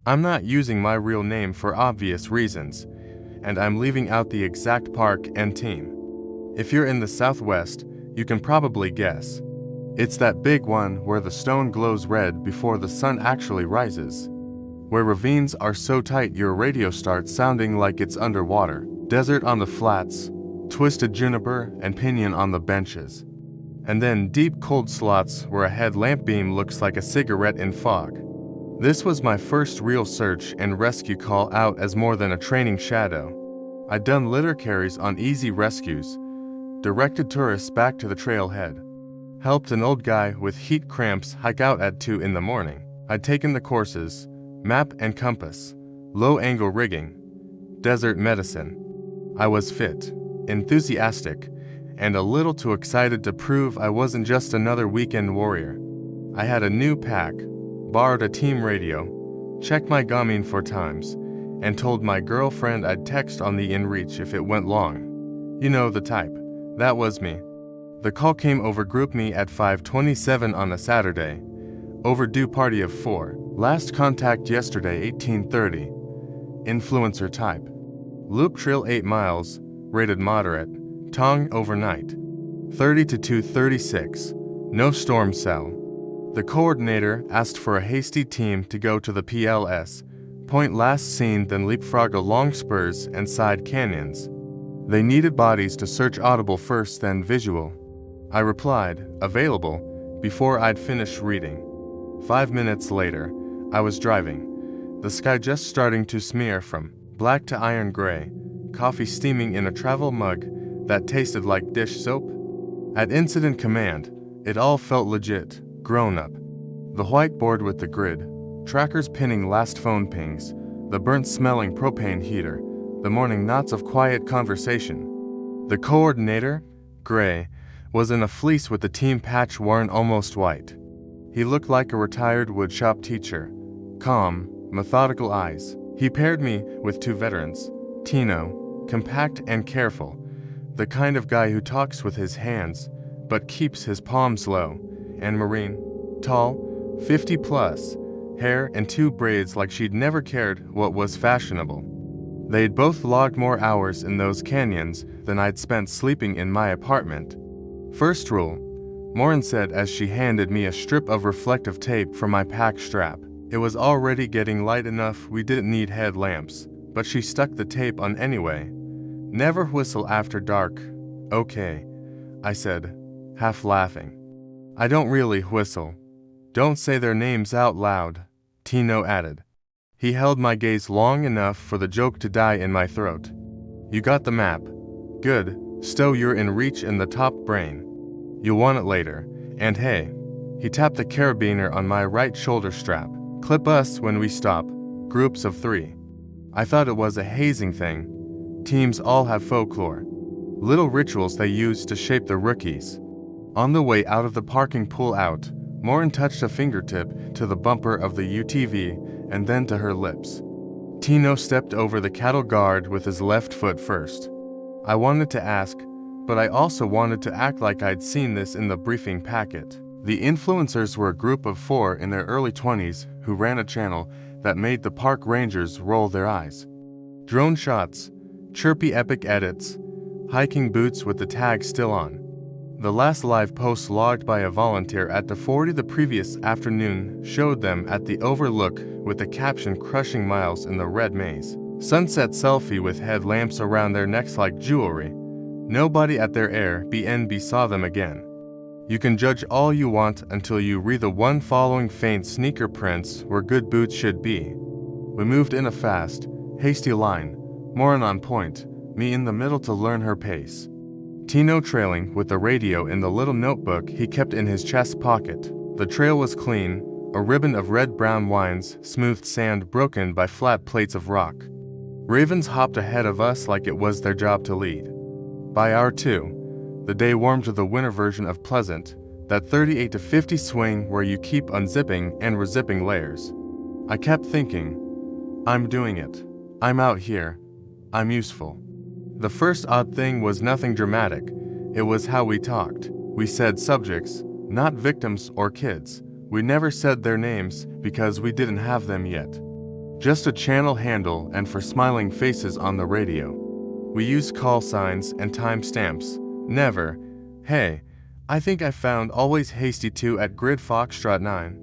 I'm not using my real name for obvious reasons, and I'm leaving out the exact park and team. If you're in the Southwest, you can probably guess. It's that big one where the stone glows red before the sun actually rises. Where ravines are so tight your radio starts sounding like it's underwater. Desert on the flats, twisted juniper and pinyon on the benches. And then deep cold slots where a headlamp beam looks like a cigarette in fog. This was my first real search and rescue call out as more than a training shadow. I'd done litter carries on easy rescues, directed tourists back to the trailhead, helped an old guy with heat cramps hike out at 2 in the morning. I'd taken the courses, map and compass, low-angle rigging, desert medicine. I was fit, enthusiastic, and a little too excited to prove I wasn't just another weekend warrior. I had a new pack, borrowed a team radio, checked my Garmin 4 times, and told my girlfriend I'd text on the inReach if it went long. You know the type. That was me. The call came over GroupMe at 5:27 on a Saturday. Overdue party of 4. Last contact yesterday 18:30. Influencer type. Loop trail 8 miles, rated moderate. Tong overnight. 30 to 2:36. No storm cell. The coordinator asked for a hasty team to go to the PLS point last seen, then leapfrog along spurs and side canyons. They needed bodies to search audible first, then visual. I replied, available, before I'd finished reading. 5 minutes later, I was driving. The sky just starting to smear from black to iron gray, coffee steaming in a travel mug that tasted like dish soap. At incident command, it all felt legit, grown up. The whiteboard with the grid, trackers pinning last phone pings, the burnt-smelling propane heater, the morning knots of quiet conversation. The coordinator, gray, was in a fleece with the team patch worn almost white. He looked like a retired woodshop teacher, calm, methodical eyes. He paired me with 2 veterans, Tino, compact and careful, the kind of guy who talks with his hands, but keeps his palms low, and Maureen, tall, 50 plus, hair and 2 braids like she'd never cared what was fashionable. They'd both logged more hours in those canyons than I'd spent sleeping in my apartment. First rule, Maureen said as she handed me a strip of reflective tape from my pack strap. It was already getting light enough we didn't need headlamps, but she stuck the tape on anyway. Never whistle after dark. Okay, I said, half laughing. I don't really whistle. Don't say their names out loud, Tino added. He held my gaze long enough for the joke to die in my throat. You got the map. Good, stow you're in reach in the top brain. You'll want it later. And hey, he tapped the carabiner on my right shoulder strap. Clip us when we stop, groups of 3. I thought it was a hazing thing. Teams all have folklore. Little rituals they use to shape the rookies. On the way out of the parking pool out, Maureen touched a fingertip to the bumper of the UTV and then to her lips. Tino stepped over the cattle guard with his left foot first. I wanted to ask, but I also wanted to act like I'd seen this in the briefing packet. The influencers were a group of 4 in their early 20s who ran a channel that made the park rangers roll their eyes. Drone shots, chirpy epic edits, hiking boots with the tag still on. The last live post logged by a volunteer at the 40 the previous afternoon showed them at the overlook with the caption crushing miles in the red maze. Sunset selfie with headlamps around their necks like jewelry. Nobody at their Airbnb saw them again. You can judge all you want until you read the one following faint sneaker prints where good boots should be. We moved in a fast, hasty line, Maureen on point, me in the middle to learn her pace. Tino trailing with the radio in the little notebook he kept in his chest pocket. The trail was clean, a ribbon of red-brown wines, smooth sand broken by flat plates of rock. Ravens hopped ahead of us like it was their job to lead. By hour 2, the day warmed to the winter version of pleasant, that 38 to 50 swing where you keep unzipping and rezipping layers. I kept thinking, I'm doing it. I'm out here. I'm useful. The first odd thing was nothing dramatic. It was how we talked. We said subjects, not victims or kids. We never said their names because we didn't have them yet. Just a channel handle and for smiling faces on the radio. We used call signs and timestamps. Never, "Hey, I think I found always hasty 2 at grid Foxtrot 9.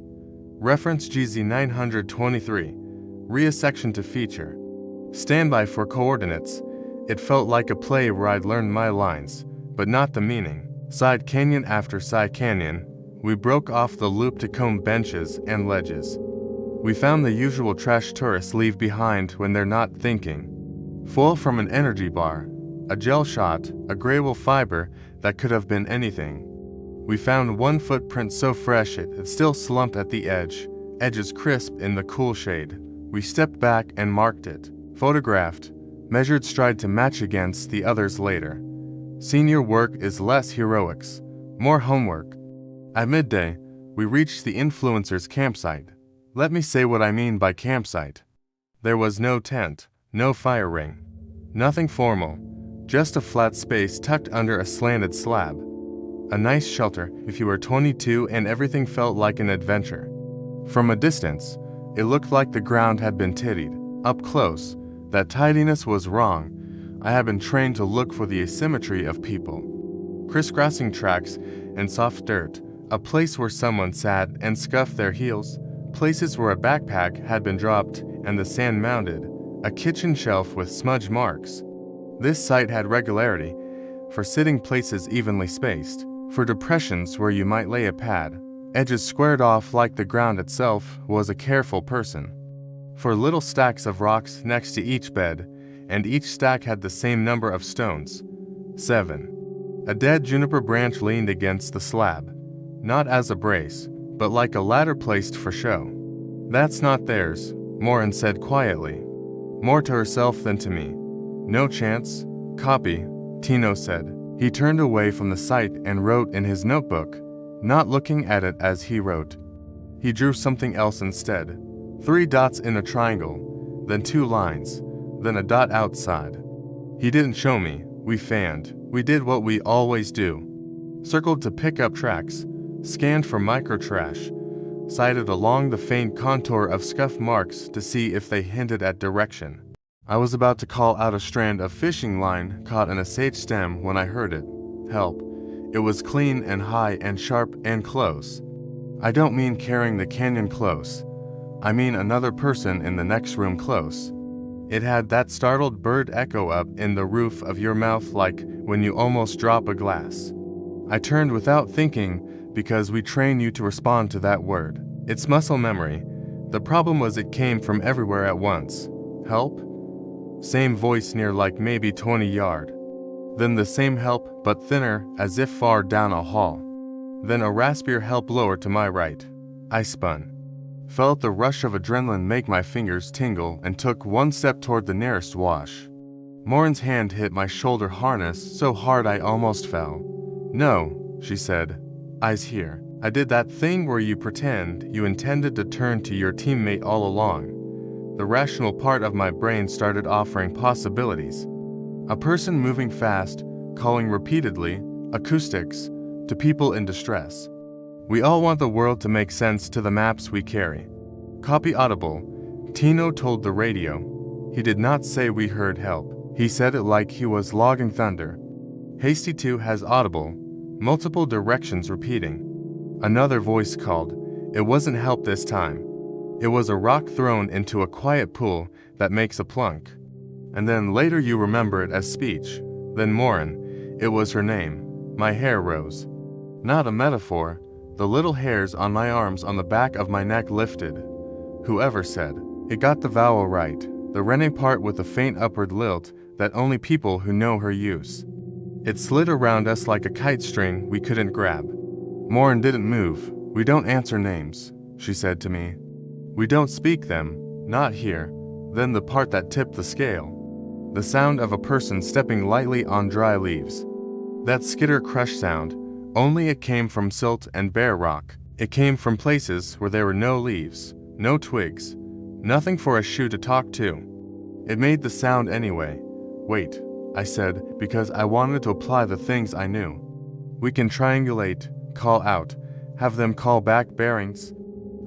Reference GZ 923. Ria section to feature. Standby for coordinates." It felt like a play where I'd learned my lines, but not the meaning. Side canyon after side canyon, we broke off the loop to comb benches and ledges. We found the usual trash tourists leave behind when they're not thinking. Foil from an energy bar, a gel shot, a graywolf fiber that could have been anything. We found one footprint so fresh it still slumped at the edges crisp in the cool shade. We stepped back and marked it, photographed, measured stride to match against the others later. Senior work is less heroics, more homework. At midday, we reached the influencer's campsite. Let me say what I mean by campsite. There was no tent, no fire ring, nothing formal, just a flat space tucked under a slanted slab. A nice shelter if you were 22 and everything felt like an adventure. From a distance, it looked like the ground had been tittied. Up close, that tidiness was wrong. I had been trained to look for the asymmetry of people. Crisscrossing tracks and soft dirt, a place where someone sat and scuffed their heels, places where a backpack had been dropped and the sand mounded, a kitchen shelf with smudge marks. This site had regularity, for sitting places evenly spaced, for depressions where you might lay a pad, edges squared off like the ground itself was a careful person, for little stacks of rocks next to each bed, and each stack had the same number of stones. 7. A dead juniper branch leaned against the slab, not as a brace, but like a ladder placed for show. "That's not theirs," Morin said quietly, more to herself than to me. "No chance. Copy," Tino said. He turned away from the site and wrote in his notebook, not looking at it as he wrote. He drew something else instead. 3 dots in a triangle, then 2 lines, then a dot outside. He didn't show me. We fanned. We did what we always do. Circled to pick up tracks, scanned for micro-trash, sighted along the faint contour of scuff marks to see if they hinted at direction. I was about to call out a strand of fishing line caught in a sage stem when I heard it. Help. It was clean and high and sharp and close. I don't mean carrying the canyon close. I mean another person in the next room close. It had that startled bird echo up in the roof of your mouth like when you almost drop a glass. I turned without thinking because we train you to respond to that word. It's muscle memory. The problem was it came from everywhere at once. Help? Same voice near like maybe 20 yard. Then the same help but thinner as if far down a hall. Then a raspier help lower to my right. I spun. Felt the rush of adrenaline make my fingers tingle and took one step toward the nearest wash. Morin's hand hit my shoulder harness so hard I almost fell. "No," she said. "Eyes here." I did that thing where you pretend you intended to turn to your teammate all along. The rational part of my brain started offering possibilities. A person moving fast, calling repeatedly, acoustics, to people in distress. We all want the world to make sense to the maps we carry. Copy audible, Tino told the radio. He did not say we heard help. He said it like he was logging thunder. Hasty 2 has audible, multiple directions repeating. Another voice called. It wasn't help this time. It was a rock thrown into a quiet pool that makes a plunk. And then later you remember it as speech. Then Morin. It was her name. My hair rose. Not a metaphor. The little hairs on my arms on the back of my neck lifted. Whoever said. It got the vowel right. The Rene part with a faint upward lilt that only people who know her use. It slid around us like a kite string we couldn't grab. Morin didn't move. "We don't answer names," she said to me. "We don't speak them, not here." Then the part that tipped the scale. The sound of a person stepping lightly on dry leaves. That skitter crush sound, only it came from silt and bare rock. It came from places where there were no leaves, no twigs, nothing for a shoe to talk to. It made the sound anyway. "Wait," I said, because I wanted to apply the things I knew. "We can triangulate, call out, have them call back bearings."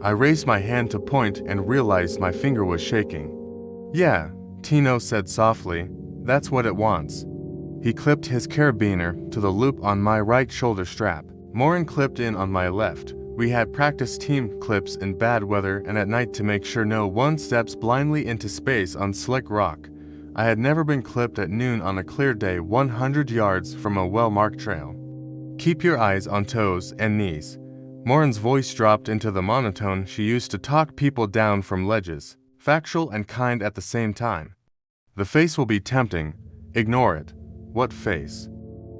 I raised my hand to point and realized my finger was shaking. Yeah, Tino said softly, that's what it wants. He clipped his carabiner to the loop on my right shoulder strap. Morin clipped in on my left. We had practiced team clips in bad weather and at night to make sure no one steps blindly into space on slick rock. I had never been clipped at noon on a clear day 100 yards from a well-marked trail. Keep your eyes on toes and knees. Morin's voice dropped into the monotone she used to talk people down from ledges, factual and kind at the same time. The face will be tempting. Ignore it. What face?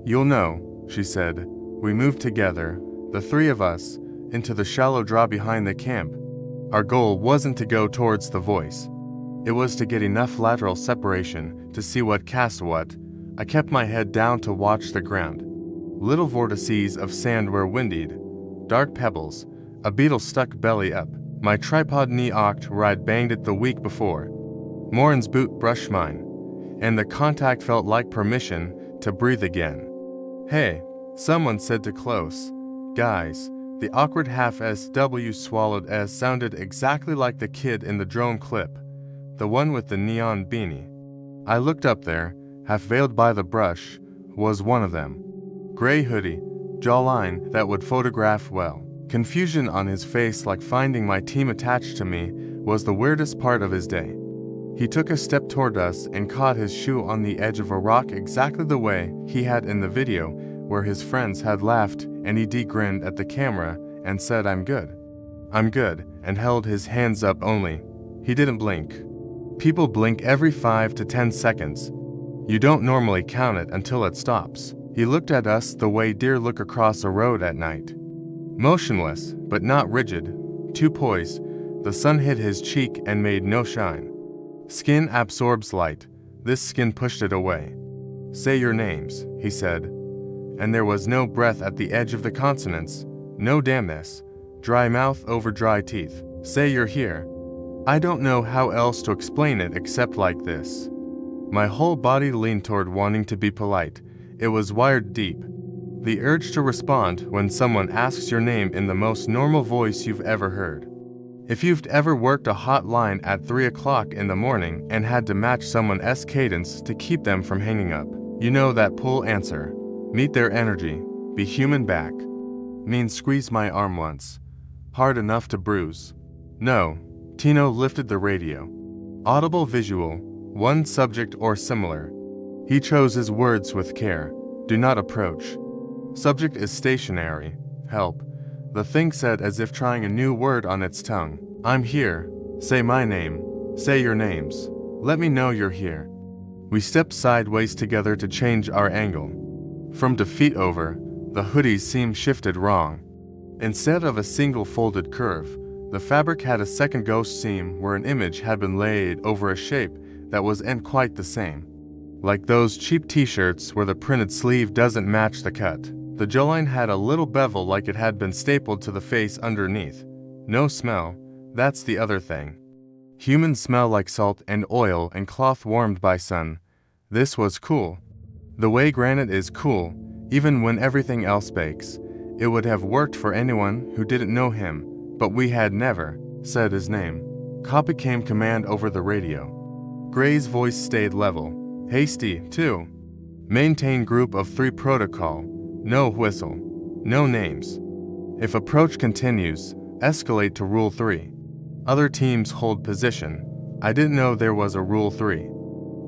You'll know, she said. We moved together, the three of us, into the shallow draw behind the camp. Our goal wasn't to go towards the voice. It was to get enough lateral separation to see what cast what. I kept my head down to watch the ground. Little vortices of sand were windied, dark pebbles, a beetle stuck belly up. My tripod knee ocked where I'd banged it the week before. Morin's boot brushed mine, and the contact felt like permission to breathe again. Hey, someone said to close. Guys, the awkward half-SW swallowed S sounded exactly like the kid in the drone clip, the one with the neon beanie. I looked up there, half veiled by the brush, was one of them. Gray hoodie, jawline that would photograph well. Confusion on his face like finding my team attached to me was the weirdest part of his day. He took a step toward us and caught his shoe on the edge of a rock exactly the way he had in the video where his friends had laughed and he grinned at the camera and said I'm good, and held his hands up only. He didn't blink. People blink every 5 to 10 seconds. You don't normally count it until it stops. He looked at us the way deer look across a road at night. Motionless, but not rigid, too poised. The sun hit his cheek and made no shine. Skin absorbs light. This skin pushed it away. Say your names, he said. And there was no breath at the edge of the consonants, no dampness, dry mouth over dry teeth. Say you're here. I don't know how else to explain it except like this. My whole body leaned toward wanting to be polite. It was wired deep. The urge to respond when someone asks your name in the most normal voice you've ever heard. If you've ever worked a hot line at 3 o'clock in the morning and had to match someone's cadence to keep them from hanging up, you know that pull answer. Meet their energy, be human back. Mean squeeze my arm once. Hard enough to bruise. No, Tino lifted the radio. Audible visual, one subject or similar. He chose his words with care. Do not approach. Subject is stationary. Help. The thing said as if trying a new word on its tongue. I'm here. Say my name. Say your names. Let me know you're here. We stepped sideways together to change our angle. From to feet over, the hoodie's seam shifted wrong. Instead of a single folded curve, the fabric had a second ghost seam where an image had been laid over a shape that wasn't quite the same. Like those cheap t-shirts where the printed sleeve doesn't match the cut. The jawline had a little bevel like it had been stapled to the face underneath. No smell, that's the other thing. Humans smell like salt and oil and cloth warmed by sun. This was cool. The way granite is cool, even when everything else bakes. It would have worked for anyone who didn't know him, but we had never said his name. Copy came command over the radio. Gray's voice stayed level. Hasty, too. Maintain group of 3 protocol. No whistle. No names. If approach continues, escalate to Rule 3. Other teams hold position. I didn't know there was a Rule 3.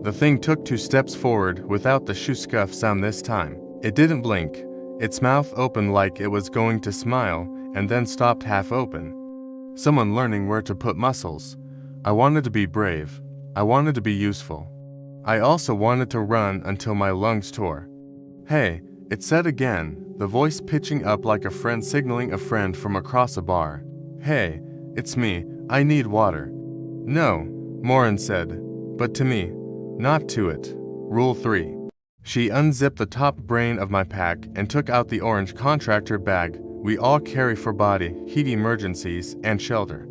The thing took 2 steps forward without the shoe scuff sound this time. It didn't blink. Its mouth opened like it was going to smile and then stopped half open. Someone learning where to put muscles. I wanted to be brave. I wanted to be useful. I also wanted to run until my lungs tore. Hey, it said again, the voice pitching up like a friend signaling a friend from across a bar. Hey, it's me, I need water. No, Morin said, but to me, not to it. Rule 3. She unzipped the top brain of my pack and took out the orange contractor bag we all carry for body, heat emergencies, and shelter.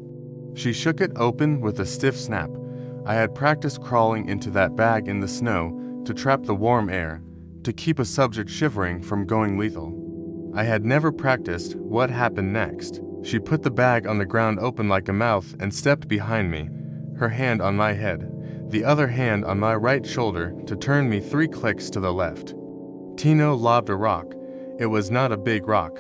She shook it open with a stiff snap. I had practiced crawling into that bag in the snow to trap the warm air, to keep a subject shivering from going lethal. I had never practiced what happened next. She put the bag on the ground open like a mouth and stepped behind me, her hand on my head, the other hand on my right shoulder to turn me 3 clicks to the left. Tino lobbed a rock. It was not a big rock,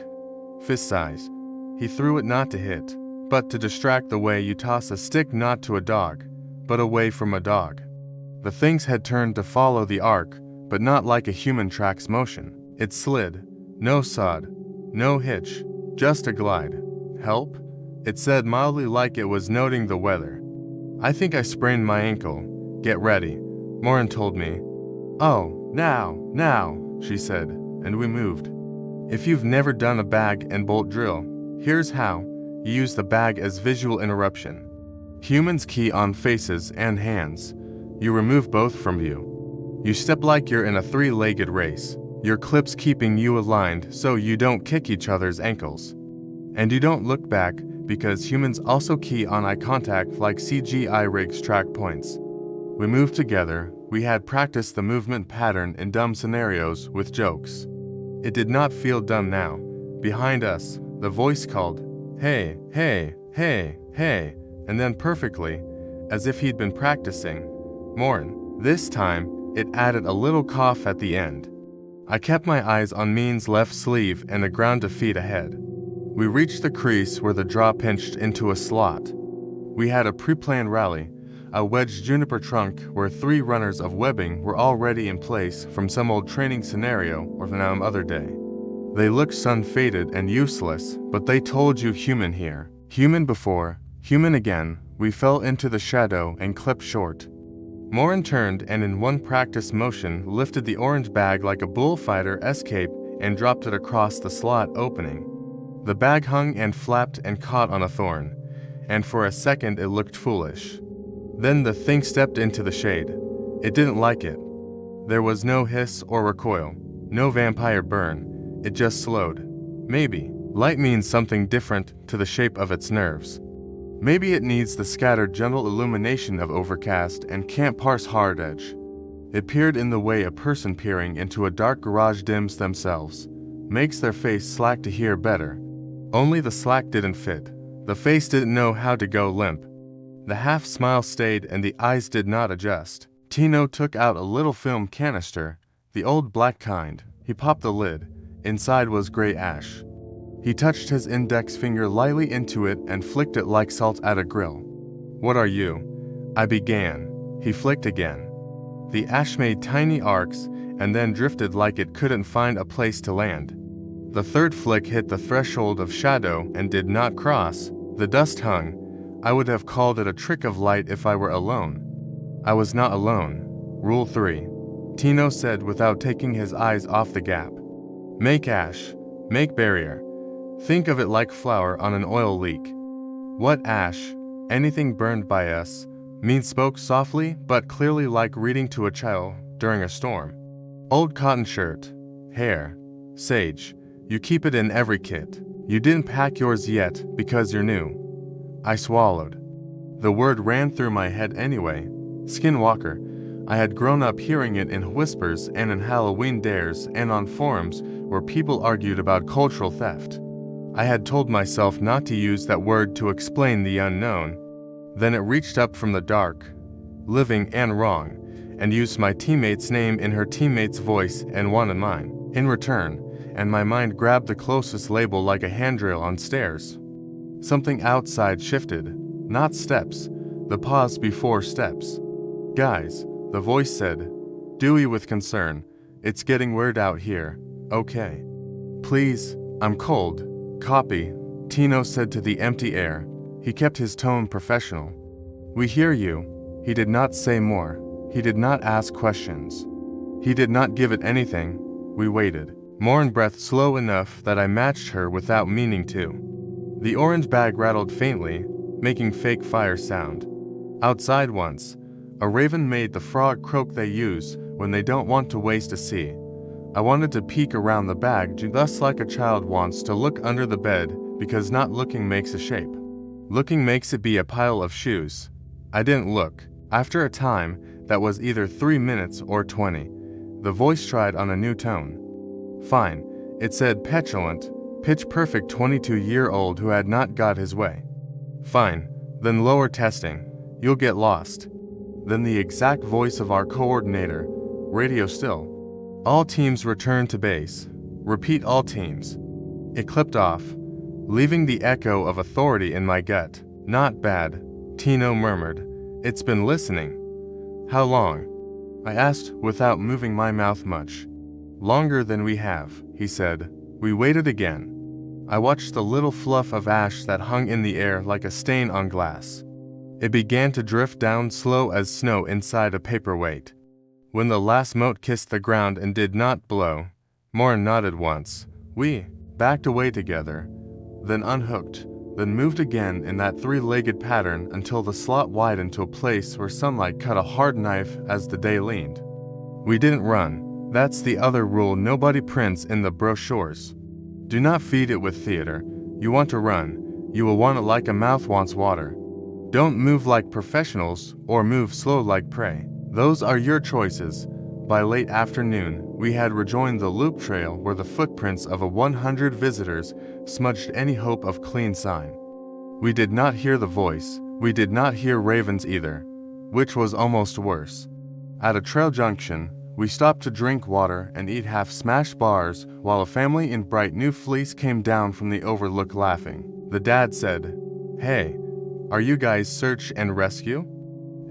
fist size. He threw it not to hit, but to distract the way you toss a stick not to a dog, but away from a dog. The thing's head turned to follow the arc, but not like a human tracks motion. It slid. No sod. No hitch. Just a glide. Help? It said mildly like it was noting the weather. I think I sprained my ankle. Get ready. Morin told me. Oh, now, she said, and we moved. If you've never done a bag and bolt drill, here's how. You use the bag as visual interruption. Humans key on faces and hands. You remove both from view. You step like you're in a 3-legged race. Your clips keeping you aligned so you don't kick each other's ankles. And you don't look back because humans also key on eye contact like CGI rigs track points. We moved together. We had practiced the movement pattern in dumb scenarios with jokes. It did not feel dumb now. Behind us, the voice called, "Hey, hey, hey, hey," and then perfectly, as if he'd been practicing, "Morin." This time, it added a little cough at the end. I kept my eyes on Mean's left sleeve and the ground to feet ahead. We reached the crease where the draw pinched into a slot. We had a pre-planned rally, a wedged juniper trunk where 3 runners of webbing were already in place from some old training scenario or some other day. They looked sun-faded and useless, but they told you human here. Human before, human again. We fell into the shadow and clipped short. Morin turned and in one practice motion lifted the orange bag like a bullfighter escape and dropped it across the slot opening. The bag hung and flapped and caught on a thorn, and for a second it looked foolish. Then the thing stepped into the shade. It didn't like it. There was no hiss or recoil, no vampire burn. It just slowed. Maybe light means something different to the shape of its nerves. Maybe it needs the scattered gentle illumination of overcast and can't parse hard edge. It peered in the way a person peering into a dark garage dims themselves, makes their face slack to hear better. Only the slack didn't fit. The face didn't know how to go limp. The half smile stayed and the eyes did not adjust. Tino took out a little film canister, the old black kind. He popped the lid. Inside was gray ash. He touched his index finger lightly into it and flicked it like salt at a grill. "What are you?" I began. He flicked again. The ash made tiny arcs and then drifted like it couldn't find a place to land. The third flick hit the threshold of shadow and did not cross. The dust hung. I would have called it a trick of light if I were alone. I was not alone. Rule 3. Tino said without taking his eyes off the gap. Make ash. Make barrier. Think of it like flour on an oil leak. What ash? Anything burned by us. Mean spoke softly but clearly like reading to a child during a storm. Old cotton shirt. Hair. Sage. You keep it in every kit. You didn't pack yours yet because you're new. I swallowed. The word ran through my head anyway. Skinwalker. I had grown up hearing it in whispers and in Halloween dares and on forums where people argued about cultural theft. I had told myself not to use that word to explain the unknown. Then it reached up from the dark, living and wrong, and used my teammate's name in her teammate's voice and wanted mine in return, and my mind grabbed the closest label like a handrail on stairs. Something outside shifted, not steps, the pause before steps. Guys, the voice said, dewy with concern, it's getting weird out here, okay? Please, I'm cold. Copy, Tino said to the empty air. He kept his tone professional. We hear you. He did not say more. He did not ask questions. He did not give it anything. We waited. Morin breath slow enough that I matched her without meaning to. The orange bag rattled faintly, making fake fire sound. Outside once, a raven made the frog croak they use when they don't want to waste a sea. I wanted to peek around the bag just like a child wants to look under the bed because not looking makes a shape. Looking makes it be a pile of shoes. I didn't look. After a time, that was either 3 minutes or 20, the voice tried on a new tone. Fine, it said petulant, pitch-perfect 22-year-old who had not got his way. Fine, then lower testing. You'll get lost. Then the exact voice of our coordinator. Radio still. All teams return to base. Repeat all teams. It clipped off, leaving the echo of authority in my gut. Not bad, Tino murmured. It's been listening. How long? I asked without moving my mouth much. Longer than we have, he said. We waited again. I watched the little fluff of ash that hung in the air like a stain on glass. It began to drift down slow as snow inside a paperweight. When the last mote kissed the ground and did not blow, Morin nodded once. We backed away together, then unhooked, then moved again in that three-legged pattern until the slot widened to a place where sunlight cut a hard knife as the day leaned. We didn't run. That's the other rule nobody prints in the brochures. Do not feed it with theater. You want to run, you will want it like a mouth wants water. Don't move like professionals or move slow like prey. Those are your choices. By late afternoon, we had rejoined the loop trail where the footprints of 100 visitors smudged any hope of clean sign. We did not hear the voice. We did not hear ravens either, which was almost worse. At a trail junction, we stopped to drink water and eat half-smashed bars while a family in bright new fleece came down from the overlook laughing. The dad said, "Hey, are you guys search and rescue?"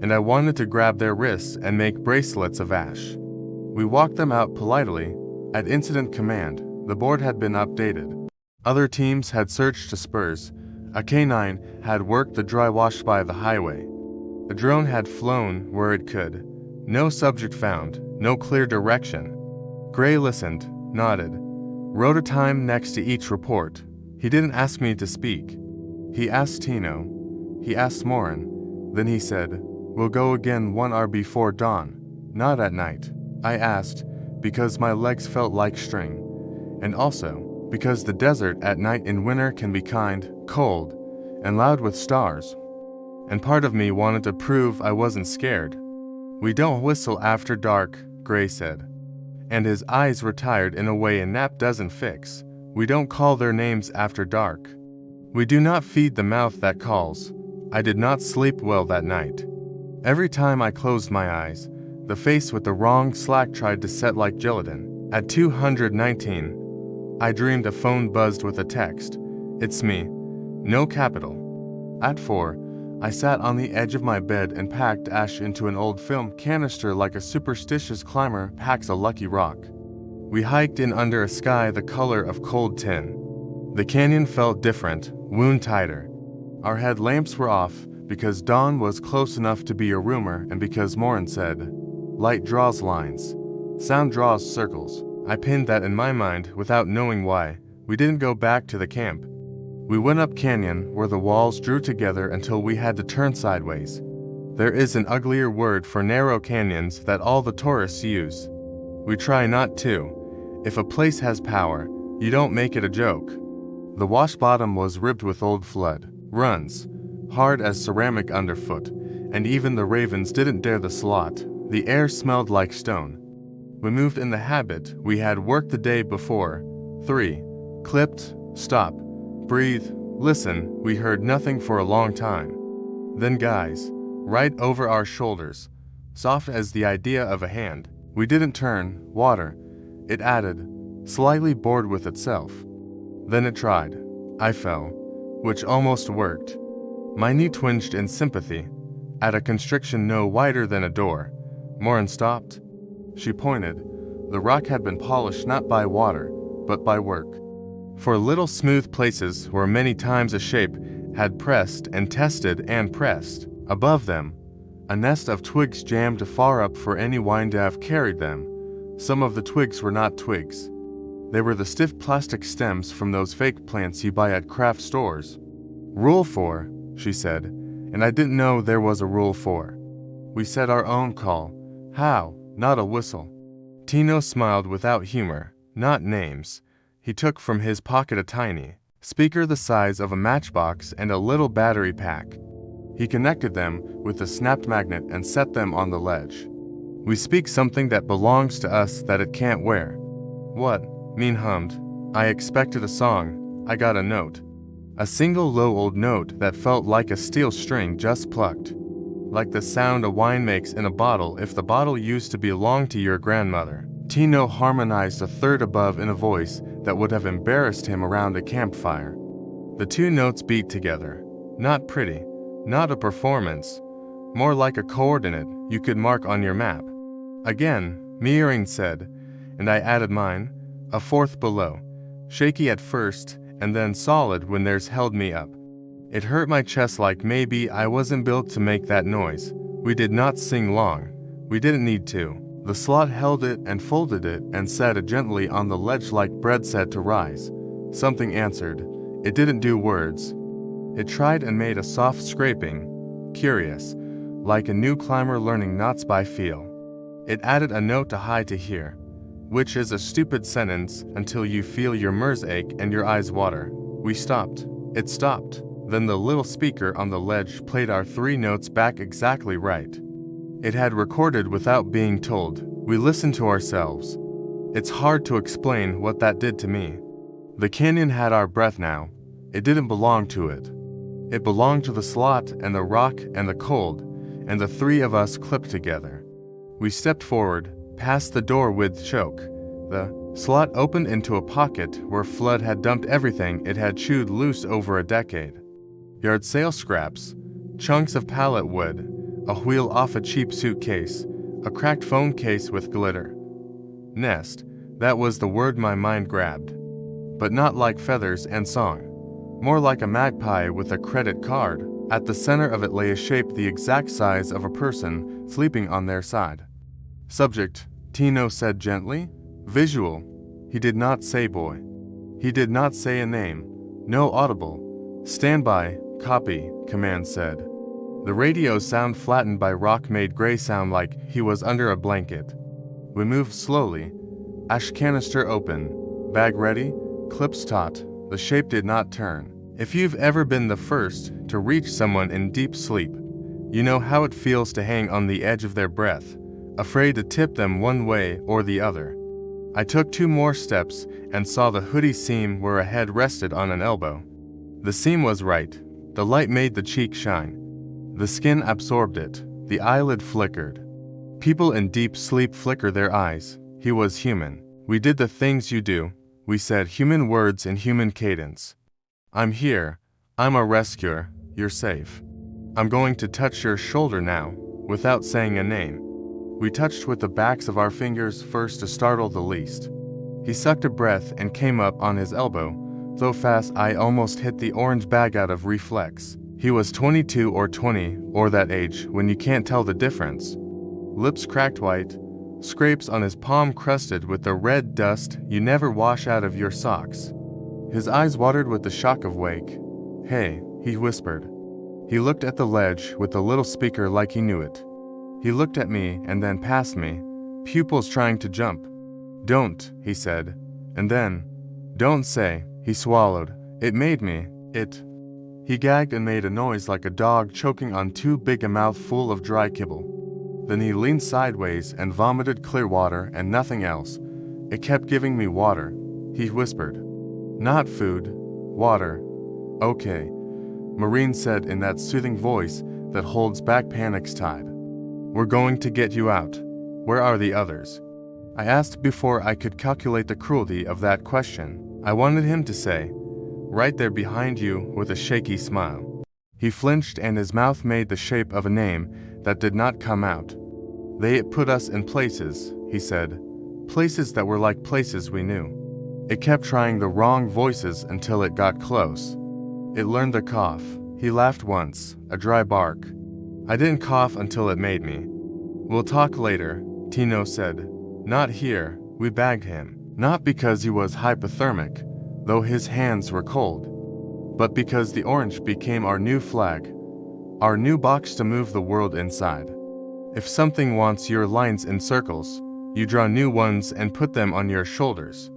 And I wanted to grab their wrists and make bracelets of ash. We walked them out politely. At incident command, the board had been updated. Other teams had searched to spurs. A K9 had worked the dry wash by the highway. A drone had flown where it could. No subject found, no clear direction. Gray listened, nodded, wrote a time next to each report. He didn't ask me to speak. He asked Tino. He asked Morin. Then he said, "We'll go again 1 hour before dawn, not at night." I asked, because my legs felt like string, and also because the desert at night in winter can be kind, cold, and loud with stars. And part of me wanted to prove I wasn't scared. "We don't whistle after dark," Gray said. And his eyes retired in a way a nap doesn't fix. "We don't call their names after dark. We do not feed the mouth that calls." I did not sleep well that night. Every time I closed my eyes, the face with the wrong slack tried to set like gelatin. At 219, I dreamed a phone buzzed with a text. "It's me." No capital. At 4, I sat on the edge of my bed and packed ash into an old film canister like a superstitious climber packs a lucky rock. We hiked in under a sky the color of cold tin. The canyon felt different, wound tighter. Our headlamps were off because dawn was close enough to be a rumor and because Morin said, "Light draws lines. Sound draws circles." I pinned that in my mind without knowing why. We didn't go back to the camp. We went up canyon where the walls drew together until we had to turn sideways. There is an uglier word for narrow canyons that all the tourists use. We try not to. If a place has power, you don't make it a joke. The wash bottom was ribbed with old flood runs, hard as ceramic underfoot, and even the ravens didn't dare the slot. The air smelled like stone. We moved in the habit we had worked the day before. 3. Clipped, stop, breathe, listen. We heard nothing for a long time. Then guys, right over our shoulders, soft as the idea of a hand. We didn't turn, water, it added, slightly bored with itself. Then it tried. I fell, which almost worked. My knee twinged in sympathy. At a constriction no wider than a door, Morin stopped. She pointed. The rock had been polished not by water, but by work. For little smooth places where many times a shape had pressed and tested and pressed. Above them, a nest of twigs jammed far up for any wind to have carried them. Some of the twigs were not twigs. They were the stiff plastic stems from those fake plants you buy at craft stores. "Rule 4, she said, and I didn't know there was a rule 4. We set our own call. How? Not a whistle. Tino smiled without humor, not names. He took from his pocket a tiny speaker the size of a matchbox and a little battery pack. He connected them with a snapped magnet and set them on the ledge. "We speak something that belongs to us that it can't wear." "What?" Min hummed. "I expected a song," I got a note. A single low old note that felt like a steel string just plucked. Like the sound a wine makes in a bottle if the bottle used to belong to your grandmother. Tino harmonized a third above in a voice that would have embarrassed him around a campfire. The two notes beat together. Not pretty, not a performance, more like a coordinate you could mark on your map. Again, Mirroring said, and I added mine, a fourth below, shaky at first and then solid when theirs held me up. It hurt my chest like maybe I wasn't built to make that noise. We did not sing long. We didn't need to. The slot held it and folded it and set it gently on the ledge like bread said to rise. Something answered. It didn't do words. It tried and made a soft scraping, curious, like a new climber learning knots by feel. It added a note to high to hear, which is a stupid sentence until you feel your mers ache and your eyes water. We stopped. It stopped. Then the little speaker on the ledge played our three notes back exactly right. It had recorded without being told. We listened to ourselves. It's hard to explain what that did to me. The canyon had our breath now. It didn't belong to it. It belonged to the slot and the rock and the cold, and the three of us clipped together. We stepped forward, past the door with choke. The slot opened into a pocket where Flood had dumped everything it had chewed loose over a decade. Yard sale scraps, chunks of pallet wood, a wheel off a cheap suitcase, a cracked phone case with glitter. Nest, that was the word my mind grabbed. But not like feathers and song. More like a magpie with a credit card. At the center of it lay a shape the exact size of a person sleeping on their side. Subject, Tino said gently. Visual. He did not say boy. He did not say a name. No audible. Stand by, copy, command said. The radio sound flattened by rock made Gray sound like he was under a blanket. We moved slowly. Ash canister open. Bag ready. Clips taut. The shape did not turn. If you've ever been the first to reach someone in deep sleep, you know how it feels to hang on the edge of their breath, afraid to tip them one way or the other. I took 2 more steps and saw the hoodie seam where a head rested on an elbow. The seam was right. The light made the cheek shine. The skin absorbed it. The eyelid flickered. People in deep sleep flicker their eyes. He was human. We did the things you do. We said human words in human cadence. I'm here. I'm a rescuer. You're safe. I'm going to touch your shoulder now, without saying a name. We touched with the backs of our fingers first to startle the least. He sucked a breath and came up on his elbow, though fast I almost hit the orange bag out of reflex. He was 22 or 20, or that age when you can't tell the difference. Lips cracked white, scrapes on his palm crusted with the red dust you never wash out of your socks. His eyes watered with the shock of wake. Hey, he whispered. He looked at the ledge with the little speaker like he knew it. He looked at me and then past me, pupils trying to jump. Don't, he said. And then, don't say, he swallowed. It made me, it. He gagged and made a noise like a dog choking on too big a mouthful of dry kibble. Then he leaned sideways and vomited clear water and nothing else. It kept giving me water, he whispered. Not food, water. Okay, Marine said in that soothing voice that holds back panic's tide. We're going to get you out. Where are the others? I asked before I could calculate the cruelty of that question. I wanted him to say, right there behind you with a shaky smile. He flinched and his mouth made the shape of a name that did not come out. They put us in places, he said. Places that were like places we knew. It kept trying the wrong voices until it got close. It learned the cough. He laughed once, a dry bark. I didn't cough until it made me. We'll talk later, Tino said. Not here, we bagged him. Not because he was hypothermic, though his hands were cold, but because the orange became our new flag, our new box to move the world inside. If something wants your lines in circles, you draw new ones and put them on your shoulders.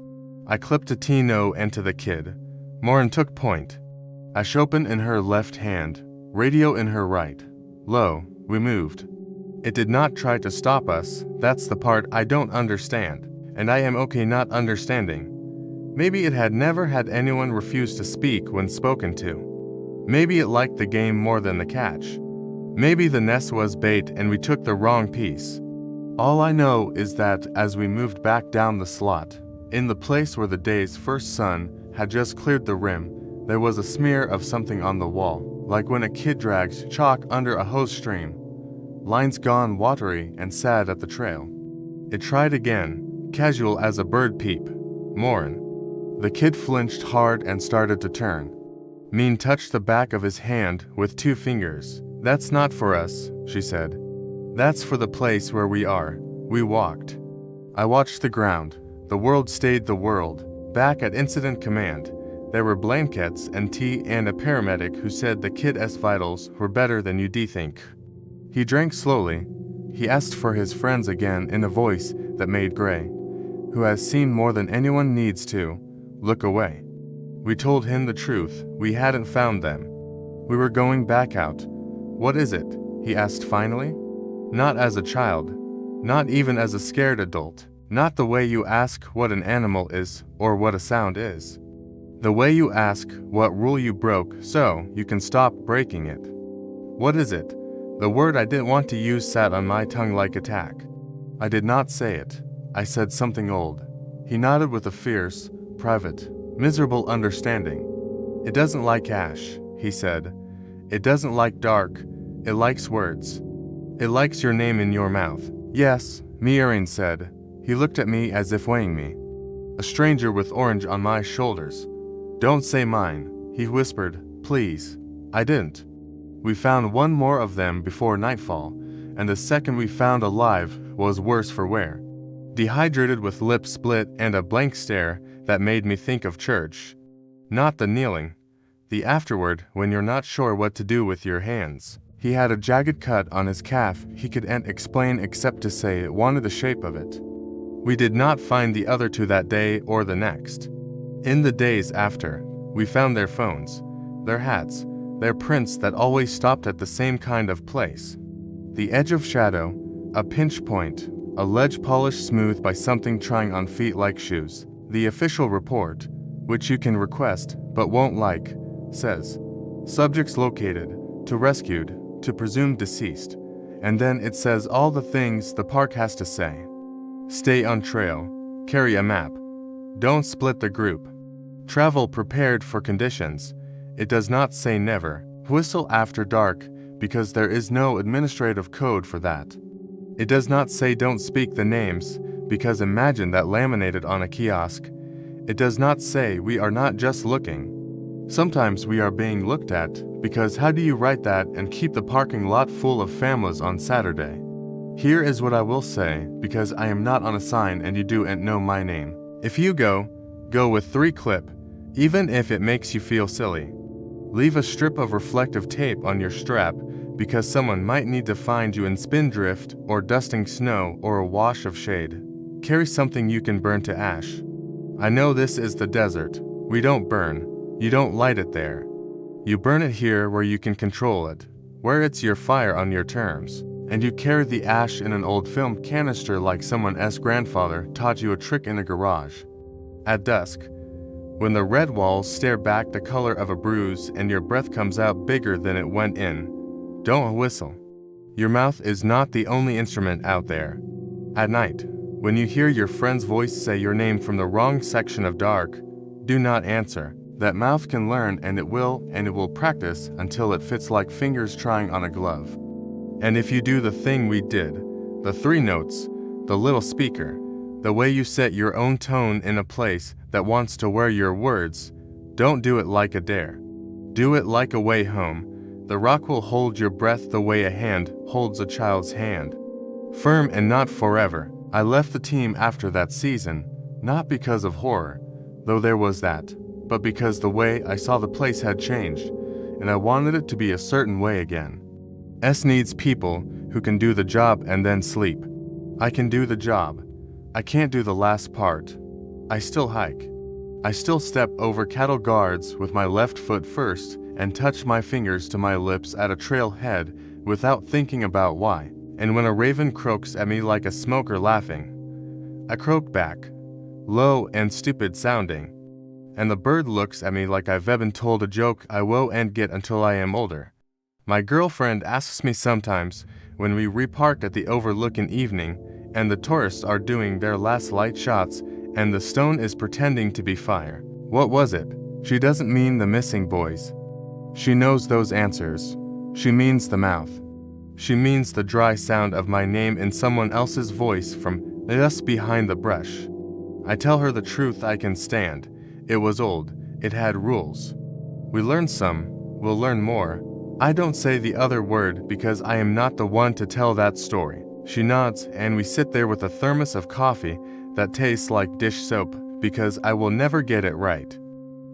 I clipped to Tino and to the kid. Morin took point. Ash open in her left hand, radio in her right. Lo, we moved. It did not try to stop us, that's the part I don't understand, and I am okay not understanding. Maybe it had never had anyone refuse to speak when spoken to. Maybe it liked the game more than the catch. Maybe the nest was bait and we took the wrong piece. All I know is that as we moved back down the slot, in the place where the day's first sun had just cleared the rim, there was a smear of something on the wall, like when a kid drags chalk under a hose stream. Lines gone watery and sad at the trail. It tried again, casual as a bird peep. Morin. The kid flinched hard and started to turn. Mean touched the back of his hand with 2 fingers. "That's not for us," she said. "That's for the place where we are." We walked. I watched the ground. The world stayed the world. Back at Incident Command, there were blankets and tea and a paramedic who said the kid's vitals were better than you'd think. He drank slowly. He asked for his friends again in a voice that made gray. "Who has seen more than anyone needs to look away." We told him the truth. We hadn't found them. We were going back out. "What is it?" he asked finally. Not as a child. Not even as a scared adult. Not the way you ask what an animal is or what a sound is. The way you ask what rule you broke so you can stop breaking it. "What is it?" The word I didn't want to use sat on my tongue like a tack. I did not say it. I said something old. He nodded with a fierce, private, miserable understanding. "It doesn't like ash," he said. "It doesn't like dark. It likes words. It likes your name in your mouth." "Yes," Mirin said. He looked at me as if weighing me. A stranger with orange on my shoulders. "Don't say mine," he whispered. "Please." I didn't. We found one more of them before nightfall, and the second we found alive was worse for wear. Dehydrated with lips split and a blank stare that made me think of church. Not the kneeling. The afterward when you're not sure what to do with your hands. He had a jagged cut on his calf he couldn't explain except to say it wanted the shape of it. We did not find the other 2 that day or the next. In the days after, we found their phones, their hats, their prints that always stopped at the same kind of place. The edge of shadow, a pinch point, a ledge polished smooth by something trying on feet like shoes. The official report, which you can request but won't like, says, subjects located, to rescued, to presumed deceased, and then it says all the things the park has to say. Stay on trail, carry a map, don't split the group, travel prepared for conditions. It does not say never, whistle after dark, because there is no administrative code for that. It does not say don't speak the names, because imagine that laminated on a kiosk. It does not say we are not just looking. Sometimes we are being looked at, because how do you write that and keep the parking lot full of families on Saturday? Here is what I will say, because I am not on a sign and you don't know my name. If you go with 3 clip, even if it makes you feel silly. Leave a strip of reflective tape on your strap, because someone might need to find you in spindrift or dusting snow or a wash of shade. Carry something you can burn to ash. I know this is the desert. We don't burn. You don't light it there. You burn it here where you can control it, where it's your fire on your terms, and you carry the ash in an old film canister like someone's grandfather taught you a trick in a garage. At dusk, when the red walls stare back the color of a bruise and your breath comes out bigger than it went in, don't whistle. Your mouth is not the only instrument out there. At night, when you hear your friend's voice say your name from the wrong section of dark, do not answer. That mouth can learn and it will practice until it fits like fingers trying on a glove. And if you do the thing we did, the 3 notes, the little speaker, the way you set your own tone in a place that wants to wear your words, don't do it like a dare. Do it like a way home. The rock will hold your breath the way a hand holds a child's hand. Firm and not forever. I left the team after that season, not because of horror, though there was that, but because the way I saw the place had changed, and I wanted it to be a certain way again. S needs people who can do the job and then sleep. I can do the job. I can't do the last part. I still hike. I still step over cattle guards with my left foot first and touch my fingers to my lips at a trailhead without thinking about why. And when a raven croaks at me like a smoker laughing, I croak back, low and stupid sounding. And the bird looks at me like I've been told a joke I won't get until I am older. My girlfriend asks me sometimes when we reparked at the overlook in evening and the tourists are doing their last light shots and the stone is pretending to be fire. What was it? She doesn't mean the missing boys. She knows those answers. She means the mouth. She means the dry sound of my name in someone else's voice from just behind the brush. I tell her the truth I can stand. It was old. It had rules. We learned some. We'll learn more. I don't say the other word because I am not the one to tell that story. She nods and we sit there with a thermos of coffee that tastes like dish soap because I will never get it right.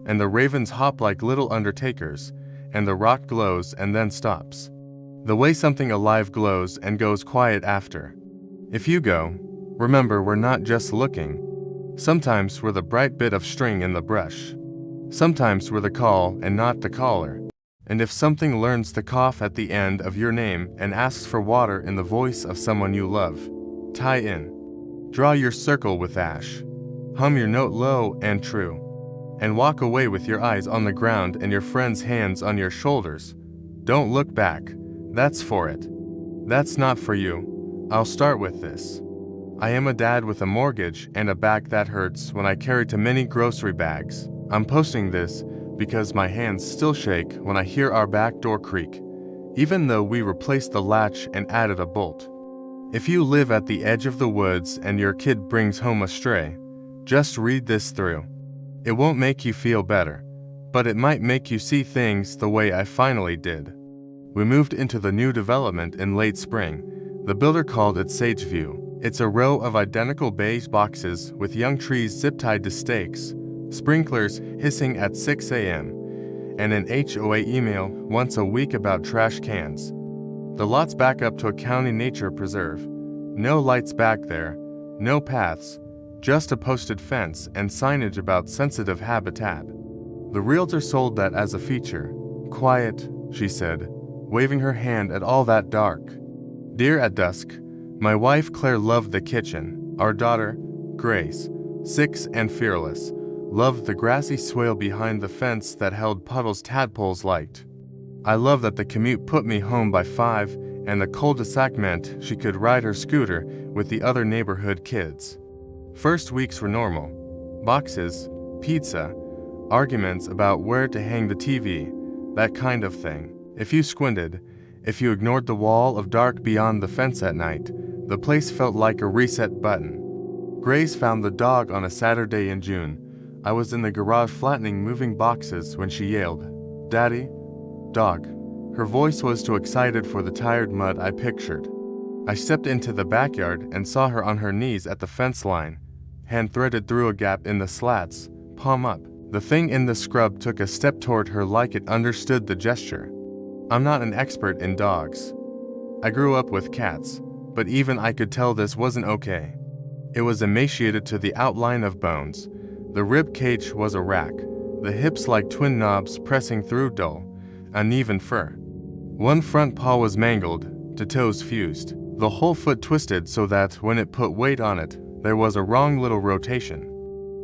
And the ravens hop like little undertakers, and the rock glows and then stops. The way something alive glows and goes quiet after. If you go, remember we're not just looking. Sometimes we're the bright bit of string in the brush. Sometimes we're the call and not the caller. And if something learns to cough at the end of your name and asks for water in the voice of someone you love, tie in. Draw your circle with ash. Hum your note low and true. And walk away with your eyes on the ground and your friend's hands on your shoulders. Don't look back. That's for it. That's not for you. I'll start with this. I am a dad with a mortgage and a back that hurts when I carry too many grocery bags. I'm posting this because my hands still shake when I hear our back door creak, even though we replaced the latch and added a bolt. If you live at the edge of the woods and your kid brings home a stray, just read this through. It won't make you feel better, but it might make you see things the way I finally did. We moved into the new development in late spring. The builder called it Sageview. It's a row of identical beige boxes with young trees zip-tied to stakes, sprinklers hissing at 6 a.m., and an HOA email once a week about trash cans. The lot's back up to a county nature preserve. No lights back there, no paths, just a posted fence and signage about sensitive habitat. The realtor sold that as a feature. Quiet, she said, waving her hand at all that dark. Dear at dusk, my wife Claire loved the kitchen. Our daughter, Grace, 6 and fearless, loved the grassy swale behind the fence that held puddles tadpoles liked. I love that the commute put me home by 5 and the cul-de-sac meant she could ride her scooter with the other neighborhood kids. First weeks were normal. Boxes, pizza, arguments about where to hang the TV, that kind of thing. If you squinted, if you ignored the wall of dark beyond the fence at night, the place felt like a reset button. Grace found the dog on a Saturday in June. I was in the garage flattening moving boxes when she yelled, "Daddy, dog." Her voice was too excited for the tired mud I pictured. I stepped into the backyard and saw her on her knees at the fence line, hand threaded through a gap in the slats, palm up. The thing in the scrub took a step toward her like it understood the gesture. I'm not an expert in dogs. I grew up with cats, but even I could tell this wasn't okay. It was emaciated to the outline of bones. The rib cage was a rack, the hips like twin knobs pressing through dull, uneven fur. One front paw was mangled, to toes fused. The whole foot twisted so that when it put weight on it, there was a wrong little rotation.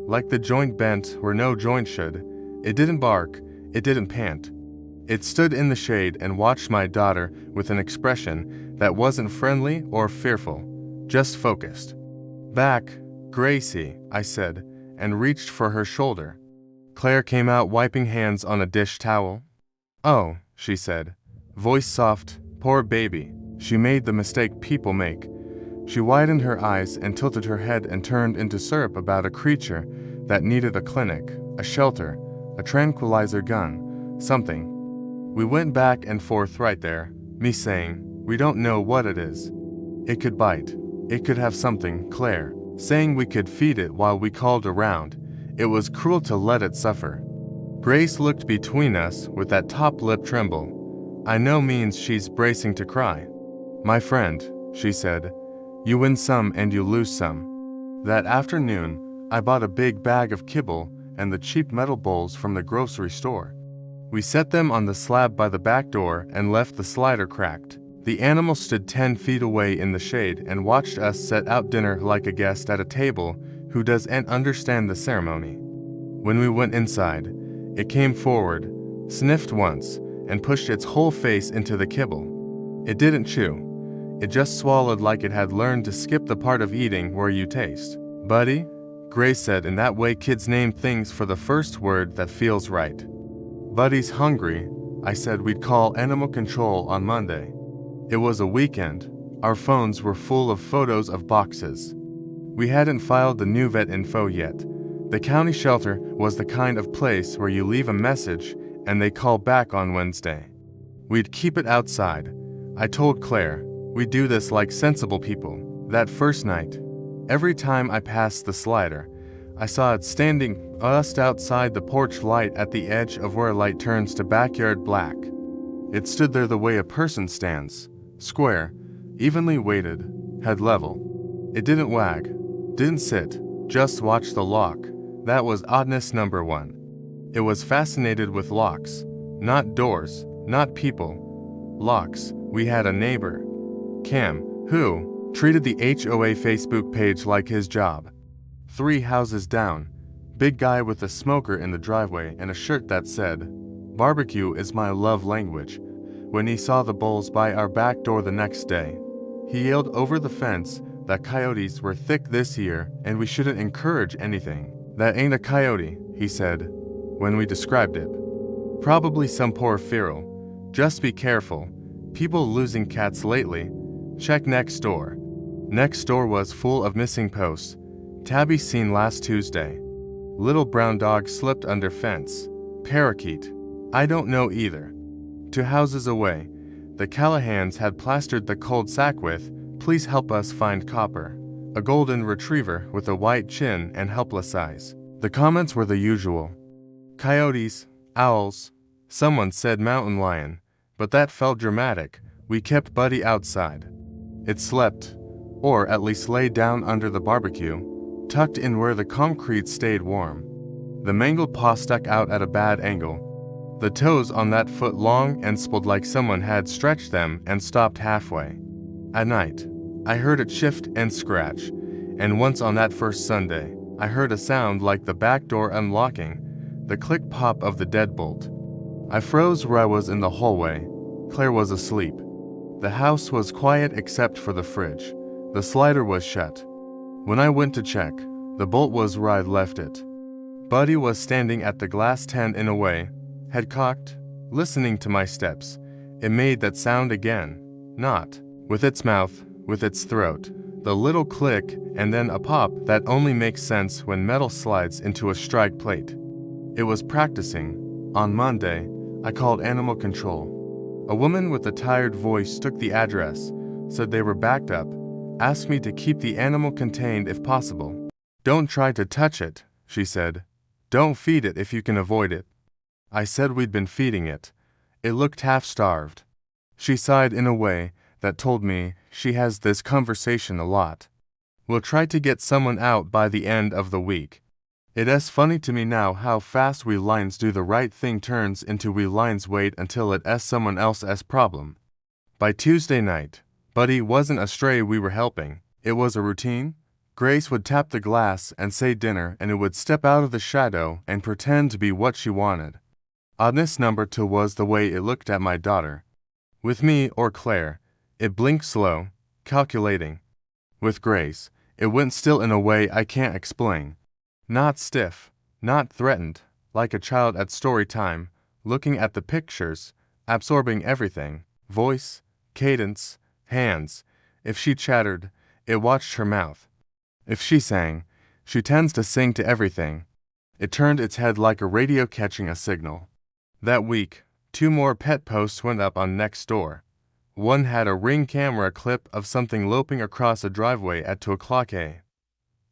Like the joint bent where no joint should, it didn't bark, it didn't pant. It stood in the shade and watched my daughter with an expression that wasn't friendly or fearful, just focused. "Back, Gracie," I said, and reached for her shoulder. Claire came out wiping hands on a dish towel. "Oh," she said, voice soft, "poor baby." She made the mistake people make. She widened her eyes and tilted her head and turned into syrup about a creature that needed a clinic, a shelter, a tranquilizer gun, something. We went back and forth right there, me saying, "We don't know what it is. It could bite. It could have something," Claire saying we could feed it while we called around. It was cruel to let it suffer. Grace looked between us with that top lip tremble. I know means she's bracing to cry. "My friend," she said, "you win some and you lose some." That afternoon, I bought a big bag of kibble and the cheap metal bowls from the grocery store. We set them on the slab by the back door and left the slider cracked. The animal stood 10 feet away in the shade and watched us set out dinner like a guest at a table who doesn't understand the ceremony. When we went inside, it came forward, sniffed once, and pushed its whole face into the kibble. It didn't chew. It just swallowed like it had learned to skip the part of eating where you taste. Buddy? Grace said in that way kids name things for the first word that feels right. Buddy's hungry, I said we'd call animal control on Monday. It was a weekend. Our phones were full of photos of boxes. We hadn't filed the new vet info yet. The county shelter was the kind of place where you leave a message and they call back on Wednesday. We'd keep it outside. I told Claire, we'd do this like sensible people. That first night, every time I passed the slider, I saw it standing just outside the porch light at the edge of where light turns to backyard black. It stood there the way a person stands, square, evenly weighted, head level. It didn't wag, didn't sit, just watched the lock. That was oddness number one. It was fascinated with locks, not doors, not people. Locks. We had a neighbor, Cam, who treated the HOA Facebook page like his job. 3 houses down, big guy with a smoker in the driveway and a shirt that said, "Barbecue is my love language." When he saw the bulls by our back door the next day, he yelled over the fence that coyotes were thick this year and we shouldn't encourage anything. "That ain't a coyote," he said, when we described it. "Probably some poor feral. Just be careful. People losing cats lately. Check next door." Next door was full of missing posts. Tabby seen last Tuesday. Little brown dog slipped under fence. Parakeet. I don't know either. 2 houses away, the Callahans had plastered the cul-de-sac with, "Please help us find Copper," a golden retriever with a white chin and helpless eyes. The comments were the usual. Coyotes, owls, someone said mountain lion, but that felt dramatic. We kept Buddy outside. It slept, or at least lay down under the barbecue, tucked in where the concrete stayed warm. The mangled paw stuck out at a bad angle. The toes on that foot long and spilled like someone had stretched them and stopped halfway. At night, I heard it shift and scratch, and once on that first Sunday, I heard a sound like the back door unlocking, the click pop of the deadbolt. I froze where I was in the hallway. Claire was asleep. The house was quiet except for the fridge. The slider was shut. When I went to check, the bolt was where I'd left it. Buddy was standing at the glass tent in a way, head cocked, listening to my steps. It made that sound again. Not with its mouth, with its throat. The little click and then a pop that only makes sense when metal slides into a strike plate. It was practicing. On Monday, I called animal control. A woman with a tired voice took the address, said they were backed up, asked me to keep the animal contained if possible. "Don't try to touch it," she said. "Don't feed it if you can avoid it." I said we'd been feeding it. It looked half-starved. She sighed in a way that told me she has this conversation a lot. "We'll try to get someone out by the end of the week." It is funny to me now how fast we lions do the right thing turns into we lions wait until it is someone else's problem. By Tuesday night, Buddy wasn't a stray we were helping. It was a routine. Grace would tap the glass and say dinner and it would step out of the shadow and pretend to be what she wanted. Oddness number 2 was the way it looked at my daughter. With me or Claire, it blinked slow, calculating. With Grace, it went still in a way I can't explain. Not stiff, not threatened, like a child at story time, looking at the pictures, absorbing everything, voice, cadence, hands. If she chattered, it watched her mouth. If she sang, she tends to sing to everything. It turned its head like a radio catching a signal. That week, 2 more pet posts went up on Nextdoor. One had a Ring camera clip of something loping across a driveway at 2:00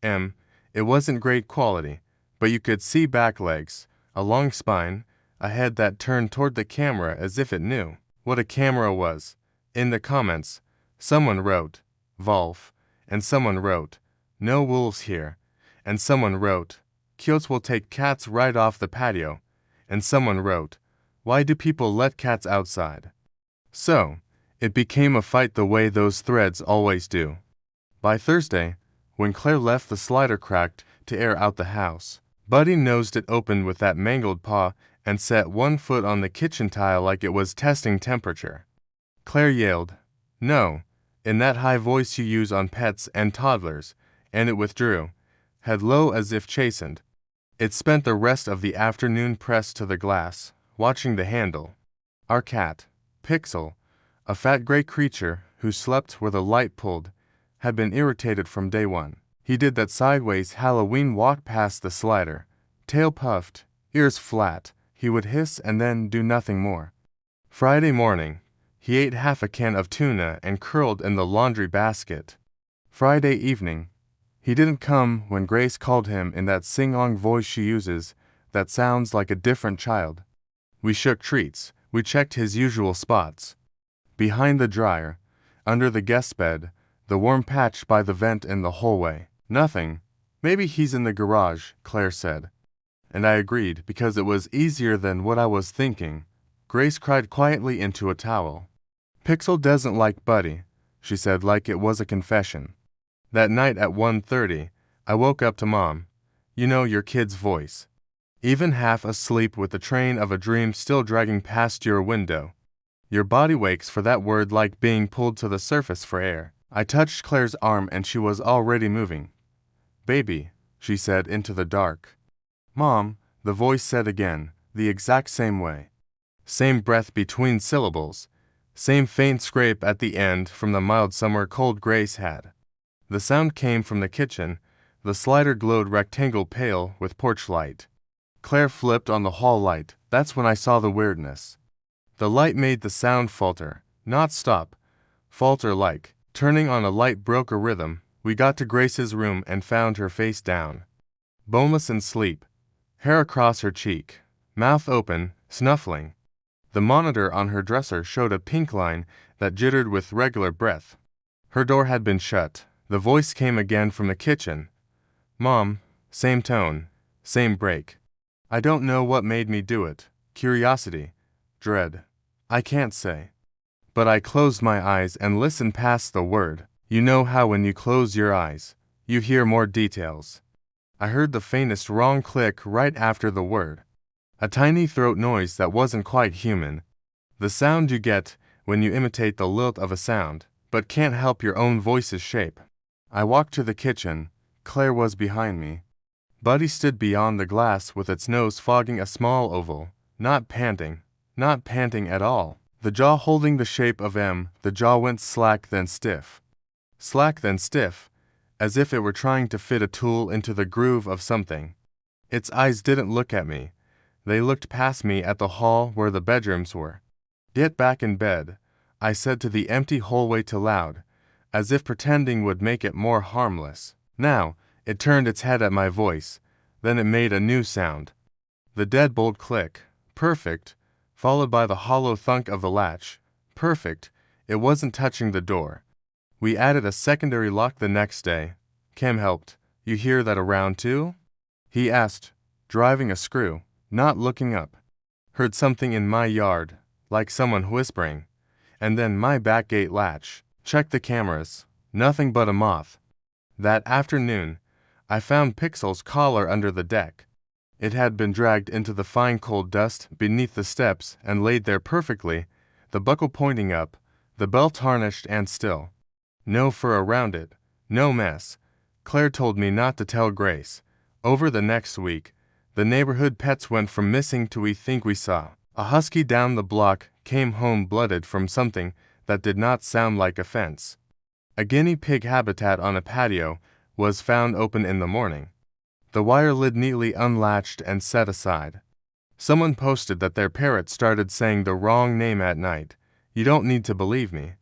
a.m. It wasn't great quality, but you could see back legs, a long spine, a head that turned toward the camera as if it knew what a camera was. In the comments, someone wrote, "Wolf," and someone wrote, "No wolves here," and someone wrote, "Kiosks will take cats right off the patio," and someone wrote, "Why do people let cats outside?" So, it became a fight the way those threads always do. By Thursday, when Claire left the slider cracked to air out the house, Buddy nosed it open with that mangled paw and set one foot on the kitchen tile like it was testing temperature. Claire yelled, "No," in that high voice you use on pets and toddlers, and it withdrew, head low as if chastened. It spent the rest of the afternoon pressed to the glass, watching the handle. Our cat, Pixel, a fat gray creature who slept where the light pulled, had been irritated from day one. He did that sideways Halloween walk past the slider, tail puffed, ears flat. He would hiss and then do nothing more. Friday morning, he ate half a can of tuna and curled in the laundry basket. Friday evening, he didn't come when Grace called him in that sing-along voice she uses that sounds like a different child. We shook treats. We checked his usual spots. Behind the dryer, under the guest bed, the warm patch by the vent in the hallway. Nothing. Maybe he's in the garage, Claire said. And I agreed because it was easier than what I was thinking. Grace cried quietly into a towel. Pixel doesn't like Buddy, she said like it was a confession. That night at 1:30, I woke up to Mom. You know, your kid's voice. Even half asleep with the train of a dream still dragging past your window. Your body wakes for that word like being pulled to the surface for air. I touched Claire's arm and she was already moving. Baby, she said into the dark. Mom, the voice said again, the exact same way. Same breath between syllables. Same faint scrape at the end from the mild summer cold Grace had. The sound came from the kitchen. The slider glowed rectangle pale with porch light. Claire flipped on the hall light. That's when I saw the weirdness. The light made the sound falter, not stop, falter-like. Turning on a light broke a rhythm. We got to Grace's room and found her face down. Boneless in sleep. Hair across her cheek. Mouth open, snuffling. The monitor on her dresser showed a pink line that jittered with regular breath. Her door had been shut. The voice came again from the kitchen. Mom, same tone, same break. I don't know what made me do it. Curiosity. Dread. I can't say. But I closed my eyes and listened past the word. You know how when you close your eyes, you hear more details. I heard the faintest wrong click right after the word. A tiny throat noise that wasn't quite human. The sound you get when you imitate the lilt of a sound, but can't help your own voice's shape. I walked to the kitchen. Claire was behind me. Buddy stood beyond the glass with its nose fogging a small oval, not panting at all. The jaw holding the shape of M, the jaw went slack then stiff. Slack then stiff, as if it were trying to fit a tool into the groove of something. Its eyes didn't look at me. They looked past me at the hall where the bedrooms were. Get back in bed, I said to the empty hallway too loud, as if pretending would make it more harmless. Now, it turned its head at my voice. Then it made a new sound. The deadbolt click. Perfect. Followed by the hollow thunk of the latch. Perfect. It wasn't touching the door. We added a secondary lock the next day. Cam helped. You hear that around too? He asked, driving a screw, not looking up. Heard something in my yard, like someone whispering. And then my back gate latch. Checked the cameras. Nothing but a moth. That afternoon, I found Pixel's collar under the deck. It had been dragged into the fine cold dust beneath the steps and laid there perfectly, the buckle pointing up, the bell tarnished and still. No fur around it, no mess. Claire told me not to tell Grace. Over the next week, the neighborhood pets went from missing to we think we saw. A husky down the block came home blooded from something that did not sound like a fence. A guinea pig habitat on a patio was found open in the morning. The wire lid neatly unlatched and set aside. Someone posted that their parrot started saying the wrong name at night. You don't need to believe me.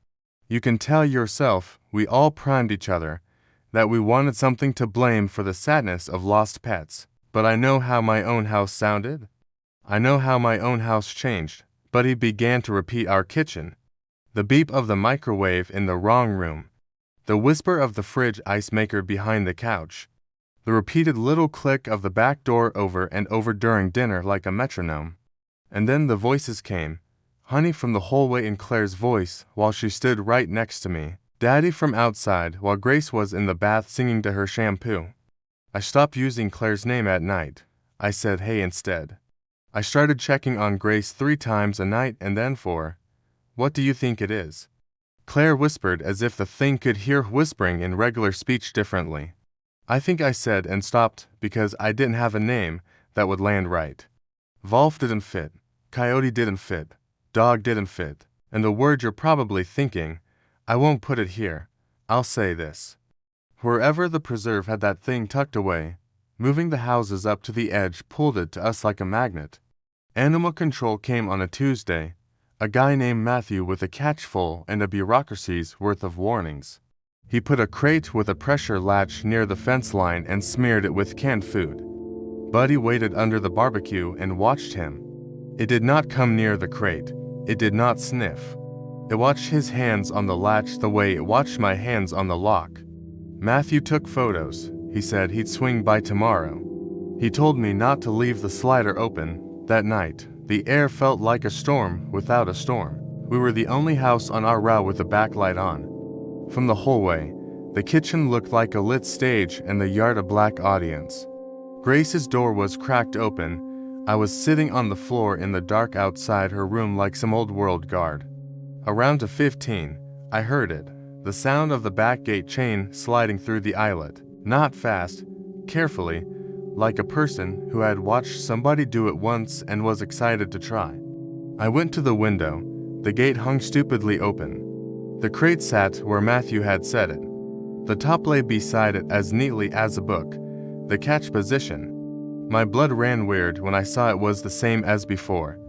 You can tell yourself we all primed each other, that we wanted something to blame for the sadness of lost pets. But I know how my own house sounded. I know how my own house changed. But he began to repeat our kitchen. The beep of the microwave in the wrong room. The whisper of the fridge ice maker behind the couch. The repeated little click of the back door over and over during dinner like a metronome. And then the voices came. Honey from the hallway in Claire's voice while she stood right next to me. Daddy from outside while Grace was in the bath singing to her shampoo. I stopped using Claire's name at night. I said hey instead. I started checking on Grace 3 times a night and then 4. What do you think it is? Claire whispered as if the thing could hear whispering in regular speech differently. I think I said and stopped because I didn't have a name that would land right. Wolf didn't fit, coyote didn't fit, dog didn't fit, and the word you're probably thinking, I won't put it here, I'll say this. Wherever the preserve had that thing tucked away, moving the houses up to the edge pulled it to us like a magnet. Animal control came on a Tuesday, a guy named Matthew with a catch full and a bureaucracy's worth of warnings. He put a crate with a pressure latch near the fence line and smeared it with canned food. Buddy waited under the barbecue and watched him. It did not come near the crate. It did not sniff. It watched his hands on the latch the way it watched my hands on the lock. Matthew took photos. He said he'd swing by tomorrow. He told me not to leave the slider open. That night, the air felt like a storm without a storm. We were the only house on our route with a backlight on. From the hallway, the kitchen looked like a lit stage and the yard a black audience. Grace's door was cracked open. I was sitting on the floor in the dark outside her room like some old world guard. Around to 15, I heard it, the sound of the back gate chain sliding through the eyelet, not fast, carefully, like a person who had watched somebody do it once and was excited to try. I went to the window. The gate hung stupidly open. The crate sat where Matthew had set it. The top lay beside it as neatly as a book, the catch position. My blood ran weird when I saw it was the same as before.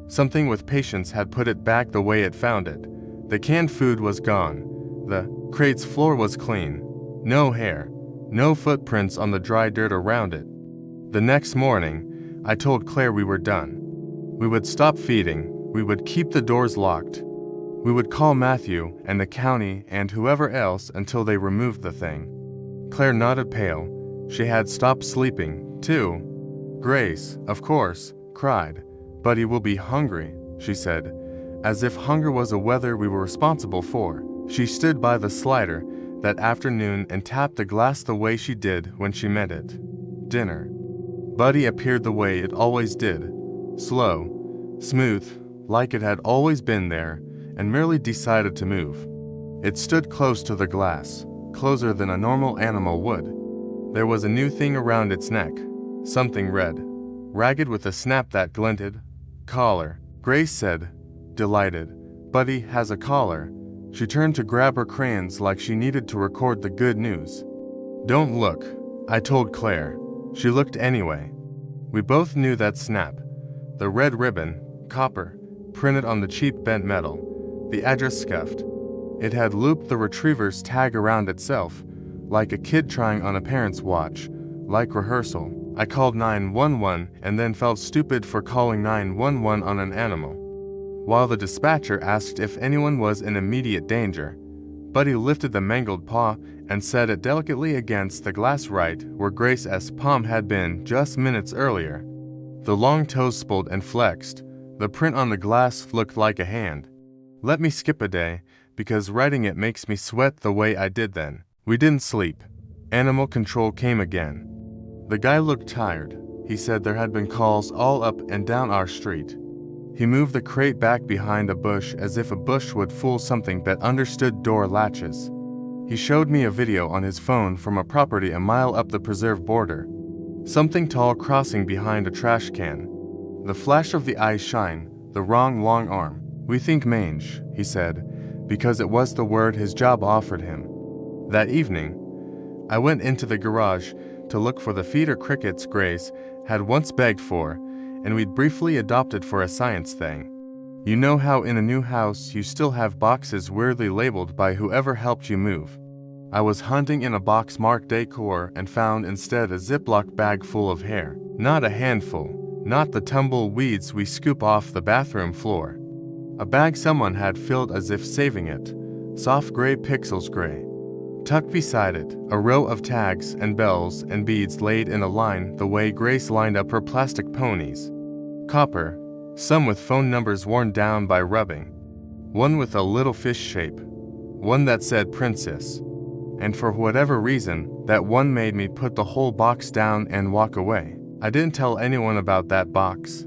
Something with patience had put it back the way it found it. The canned food was gone. The crate's floor was clean. No hair, no footprints on the dry dirt around it. The next morning, I told Claire we were done. We would stop feeding. We would keep the doors locked. We would call Matthew and the county and whoever else until they removed the thing. Claire nodded pale. She had stopped sleeping, too. Grace, of course, cried. But he will be hungry, she said, as if hunger was a weather we were responsible for. She stood by the slider that afternoon and tapped the glass the way she did when she met it. Dinner. Buddy appeared the way it always did. Slow, smooth, like it had always been there, and merely decided to move. It stood close to the glass, closer than a normal animal would. There was a new thing around its neck, something red, ragged with a snap that glinted. Collar, Grace said, delighted. Buddy has a collar. She turned to grab her crayons like she needed to record the good news. Don't look, I told Claire. She looked anyway. We both knew that snap. The red ribbon, copper, printed on the cheap bent metal. The address scuffed. It had looped the retriever's tag around itself, like a kid trying on a parent's watch, like rehearsal. I called 911 and then felt stupid for calling 911 on an animal. While the dispatcher asked if anyone was in immediate danger, Buddy lifted the mangled paw and set it delicately against the glass right where Grace's palm had been just minutes earlier. The long toes spooled and flexed. The print on the glass looked like a hand. Let me skip a day, because writing it makes me sweat the way I did then. We didn't sleep. Animal control came again. The guy looked tired. He said there had been calls all up and down our street. He moved the crate back behind a bush as if a bush would fool something that understood door latches. He showed me a video on his phone from a property a mile up the preserve border. Something tall crossing behind a trash can. The flash of the eyes shine, the wrong long arm. We think mange, he said, because it was the word his job offered him. That evening, I went into the garage to look for the feeder crickets Grace had once begged for, and we'd briefly adopted for a science thing. You know how in a new house you still have boxes weirdly labeled by whoever helped you move. I was hunting in a box marked decor and found instead a Ziploc bag full of hair. Not a handful, not the tumbleweeds we scoop off the bathroom floor. A bag someone had filled as if saving it, soft gray pixels gray. Tucked beside it, a row of tags and bells and beads laid in a line the way Grace lined up her plastic ponies. Copper, some with phone numbers worn down by rubbing. One with a little fish shape. One that said princess. And for whatever reason, that one made me put the whole box down and walk away. I didn't tell anyone about that box.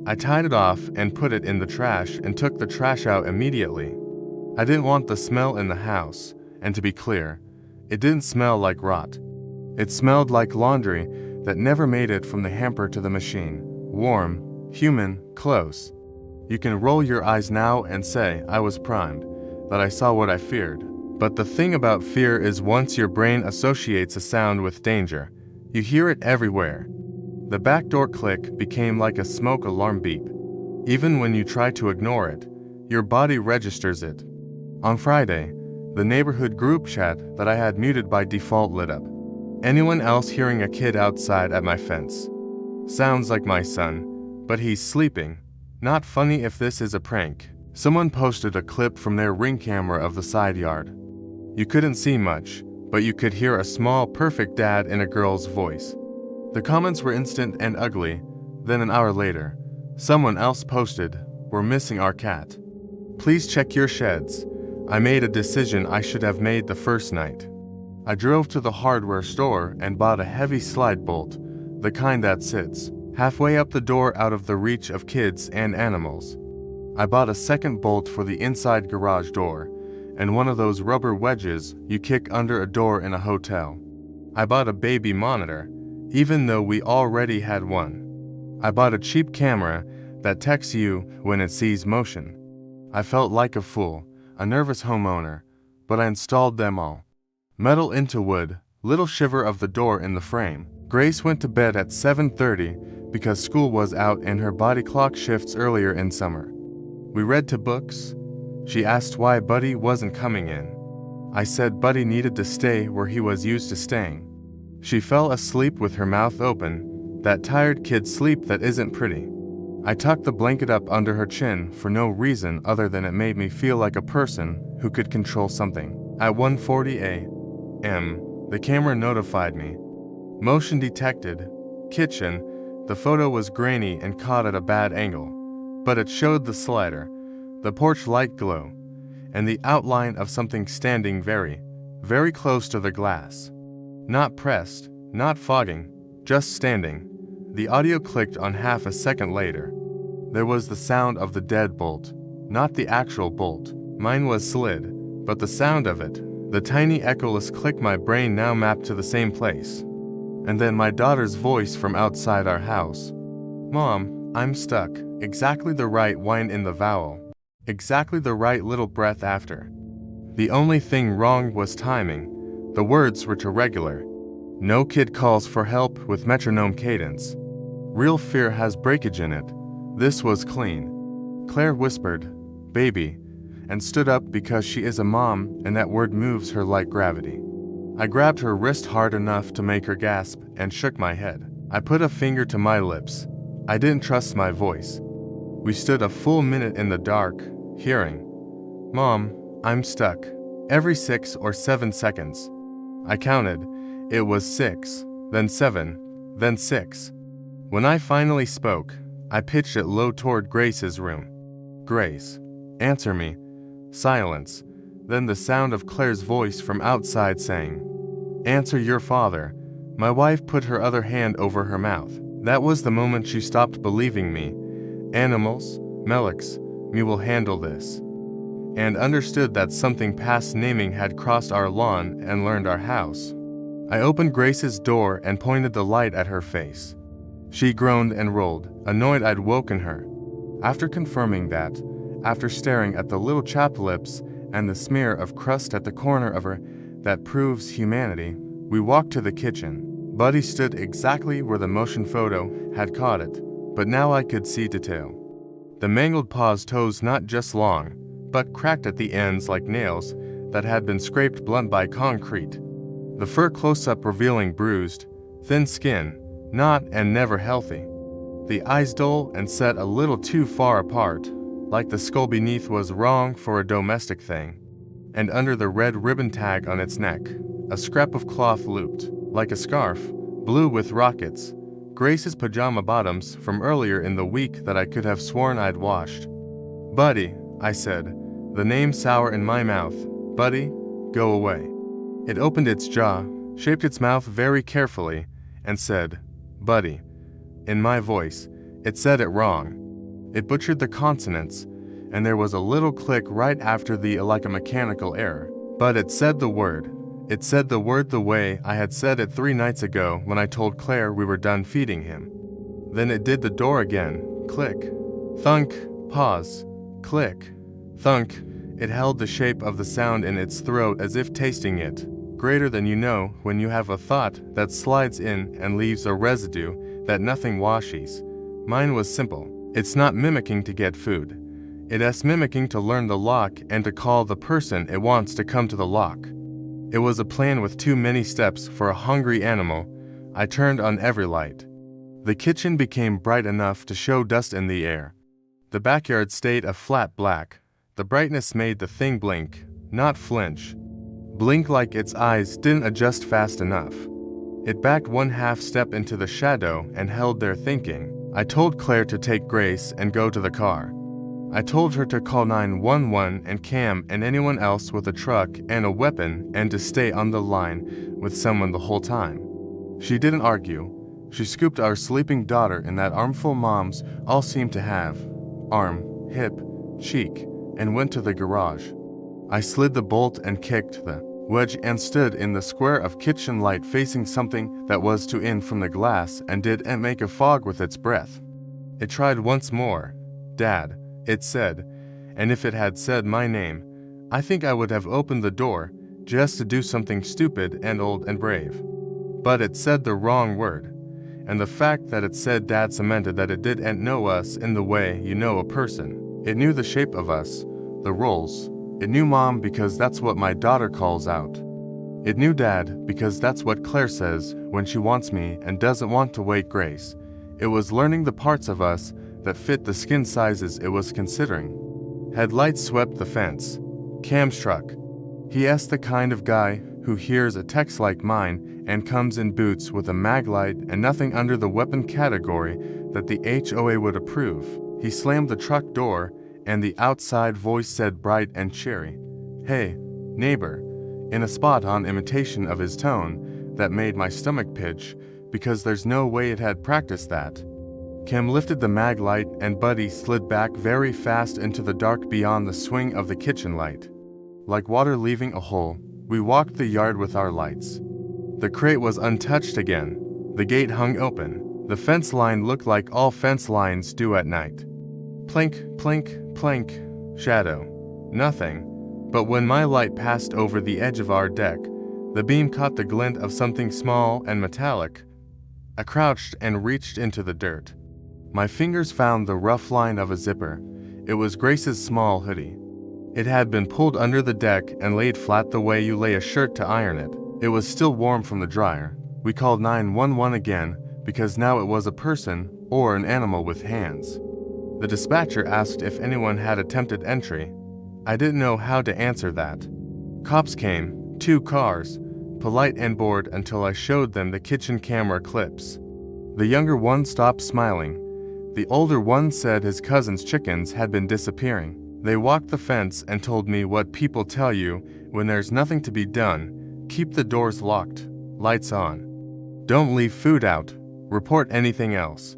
I tied it off and put it in the trash and took the trash out immediately. I didn't want the smell in the house, and to be clear, it didn't smell like rot. It smelled like laundry that never made it from the hamper to the machine. Warm, human, close. You can roll your eyes now and say I was primed, that I saw what I feared. But the thing about fear is once your brain associates a sound with danger, you hear it everywhere. The back door click became like a smoke alarm beep. Even when you try to ignore it, your body registers it. On Friday, the neighborhood group chat that I had muted by default lit up. Anyone else hearing a kid outside at my fence? Sounds like my son, but he's sleeping. Not funny if this is a prank. Someone posted a clip from their Ring camera of the side yard. You couldn't see much, but you could hear a small, perfect dad in a girl's voice. The comments were instant and ugly. Then an hour later, someone else posted, "We're missing our cat. Please check your sheds." I made a decision I should have made the first night. I drove to the hardware store and bought a heavy slide bolt, the kind that sits halfway up the door out of the reach of kids and animals. I bought a second bolt for the inside garage door, and one of those rubber wedges you kick under a door in a hotel. I bought a baby monitor, even though we already had one. I bought a cheap camera that texts you when it sees motion. I felt like a fool, a nervous homeowner, but I installed them all. Metal into wood, little shiver of the door in the frame. Grace went to bed at 7:30 because school was out and her body clock shifts earlier in summer. We read to books. She asked why Buddy wasn't coming in. I said Buddy needed to stay where he was used to staying. She fell asleep with her mouth open, that tired kid sleep that isn't pretty. I tucked the blanket up under her chin for no reason other than it made me feel like a person who could control something. At 1:40 a.m., the camera notified me. Motion detected. Kitchen. The photo was grainy and caught at a bad angle, but it showed the slider, the porch light glow, and the outline of something standing very, very close to the glass. Not pressed, not fogging, just standing. The audio clicked on half a second later. There was the sound of the dead bolt, not the actual bolt. Mine was slid, but the sound of it, the tiny echoless click my brain now mapped to the same place. And then my daughter's voice from outside our house. "Mom, I'm stuck." Exactly the right whine in the vowel. Exactly the right little breath after. The only thing wrong was timing. The words were too regular. No kid calls for help with metronome cadence. Real fear has breakage in it. This was clean. Claire whispered, "Baby," and stood up because she is a mom and that word moves her like gravity. I grabbed her wrist hard enough to make her gasp and shook my head. I put a finger to my lips. I didn't trust my voice. We stood a full minute in the dark, hearing, "Mom, I'm stuck," every 6 or 7 seconds. I counted. It was 6, then 7, then 6. When I finally spoke, I pitched it low toward Grace's room. "Grace, answer me." Silence. Then the sound of Claire's voice from outside saying, "Answer your father." My wife put her other hand over her mouth. That was the moment she stopped believing me. Animals, Melix, me will handle this. And understood that something past naming had crossed our lawn and learned our house. I opened Grace's door and pointed the light at her face. She groaned and rolled, annoyed I'd woken her. After confirming that, after staring at the little chapped lips and the smear of crust at the corner of her that proves humanity, we walked to the kitchen. Buddy stood exactly where the motion photo had caught it, but now I could see detail. The mangled paw's toes not just long, but cracked at the ends like nails that had been scraped blunt by concrete. The fur close-up revealing bruised, thin skin, not and never healthy. The eyes dull and set a little too far apart, like the skull beneath was wrong for a domestic thing. And under the red ribbon tag on its neck, a scrap of cloth looped, like a scarf, blue with rockets. Grace's pajama bottoms from earlier in the week that I could have sworn I'd washed. "Buddy," I said, the name sour in my mouth. "Buddy, go away." It opened its jaw, shaped its mouth very carefully, and said, "Buddy." In my voice, it said it wrong. It butchered the consonants, and there was a little click right after the like a mechanical error. But it said the word. It said the word the way I had said it 3 nights ago when I told Claire we were done feeding him. Then it did the door again. Click. Thunk. Pause. Click. Thunk. It held the shape of the sound in its throat as if tasting it. Greater than you know when you have a thought that slides in and leaves a residue that nothing washes. Mine was simple. It's not mimicking to get food. It's mimicking to learn the lock and to call the person it wants to come to the lock. It was a plan with too many steps for a hungry animal. I turned on every light. The kitchen became bright enough to show dust in the air. The backyard stayed a flat black. The brightness made the thing blink, not flinch. Blink like its eyes didn't adjust fast enough. It backed 1/2 step into the shadow and held there thinking. I told Claire to take Grace and go to the car. I told her to call 911 and Cam and anyone else with a truck and a weapon and to stay on the line with someone the whole time. She didn't argue. She scooped our sleeping daughter in that armful moms all seem to have. Arm, hip, cheek, and went to the garage. I slid the bolt and kicked the wedge and stood in the square of kitchen light facing something that was to in from the glass and did make a fog with its breath. It tried once more. Dad, it said, and if it had said my name, I think I would have opened the door, just to do something stupid and old and brave. But it said the wrong word, and the fact that it said Dad cemented that it didn't know us in the way you know a person. It knew the shape of us, the roles. It knew Mom because that's what my daughter calls out. It knew Dad because that's what Claire says when she wants me and doesn't want to wake Grace. It was learning the parts of us that fit the skin sizes it was considering. Headlights swept the fence. Cam's truck. He asked the kind of guy who hears a text like mine and comes in boots with a mag light and nothing under the weapon category that the HOA would approve. He slammed the truck door and the outside voice said bright and cheery, "Hey, neighbor," in a spot-on imitation of his tone that made my stomach pitch because there's no way it had practiced that. Cam lifted the mag light and Buddy slid back very fast into the dark beyond the swing of the kitchen light. Like water leaving a hole, we walked the yard with our lights. The crate was untouched again. The gate hung open. The fence line looked like all fence lines do at night. Plink, plink, plink, shadow. Nothing. But when my light passed over the edge of our deck, the beam caught the glint of something small and metallic. I crouched and reached into the dirt. My fingers found the rough line of a zipper. It was Grace's small hoodie. It had been pulled under the deck and laid flat the way you lay a shirt to iron it. It was still warm from the dryer. We called 911 again because now it was a person or an animal with hands. The dispatcher asked if anyone had attempted entry. I didn't know how to answer that. Cops came, 2 cars, polite and bored until I showed them the kitchen camera clips. The younger one stopped smiling. The older one said his cousin's chickens had been disappearing. They walked the fence and told me what people tell you when there's nothing to be done. Keep the doors locked, lights on. Don't leave food out. Report anything else.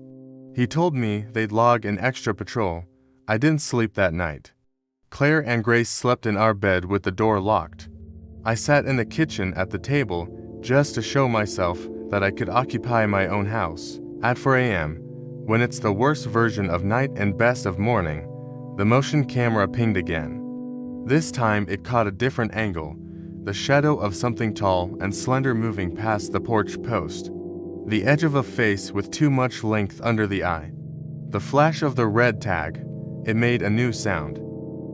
He told me they'd log an extra patrol. I didn't sleep that night. Claire and Grace slept in our bed with the door locked. I sat in the kitchen at the table just to show myself that I could occupy my own house. At 4 a.m., when it's the worst version of night and best of morning, the motion camera pinged again. This time it caught a different angle, the shadow of something tall and slender moving past the porch post. The edge of a face with too much length under the eye. The flash of the red tag. It made a new sound.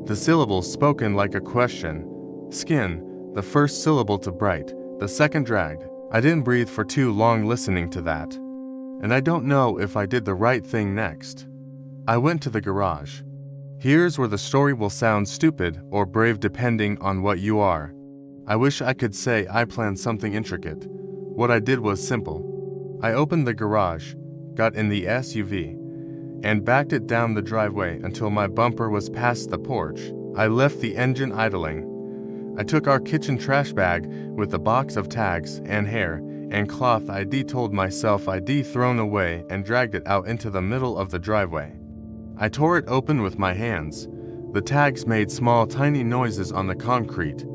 The syllables spoken like a question. Skin, the first syllable to bright, the second dragged. I didn't breathe for too long listening to that. And I don't know if I did the right thing next. I went to the garage. Here's where the story will sound stupid or brave depending on what you are. I wish I could say I planned something intricate. What I did was simple. I opened the garage, got in the SUV, and backed it down the driveway until my bumper was past the porch. I left the engine idling. I took our kitchen trash bag with a box of tags and hair and cloth ID told myself ID thrown away and dragged it out into the middle of the driveway. I tore it open with my hands. The tags made small tiny noises on the concrete.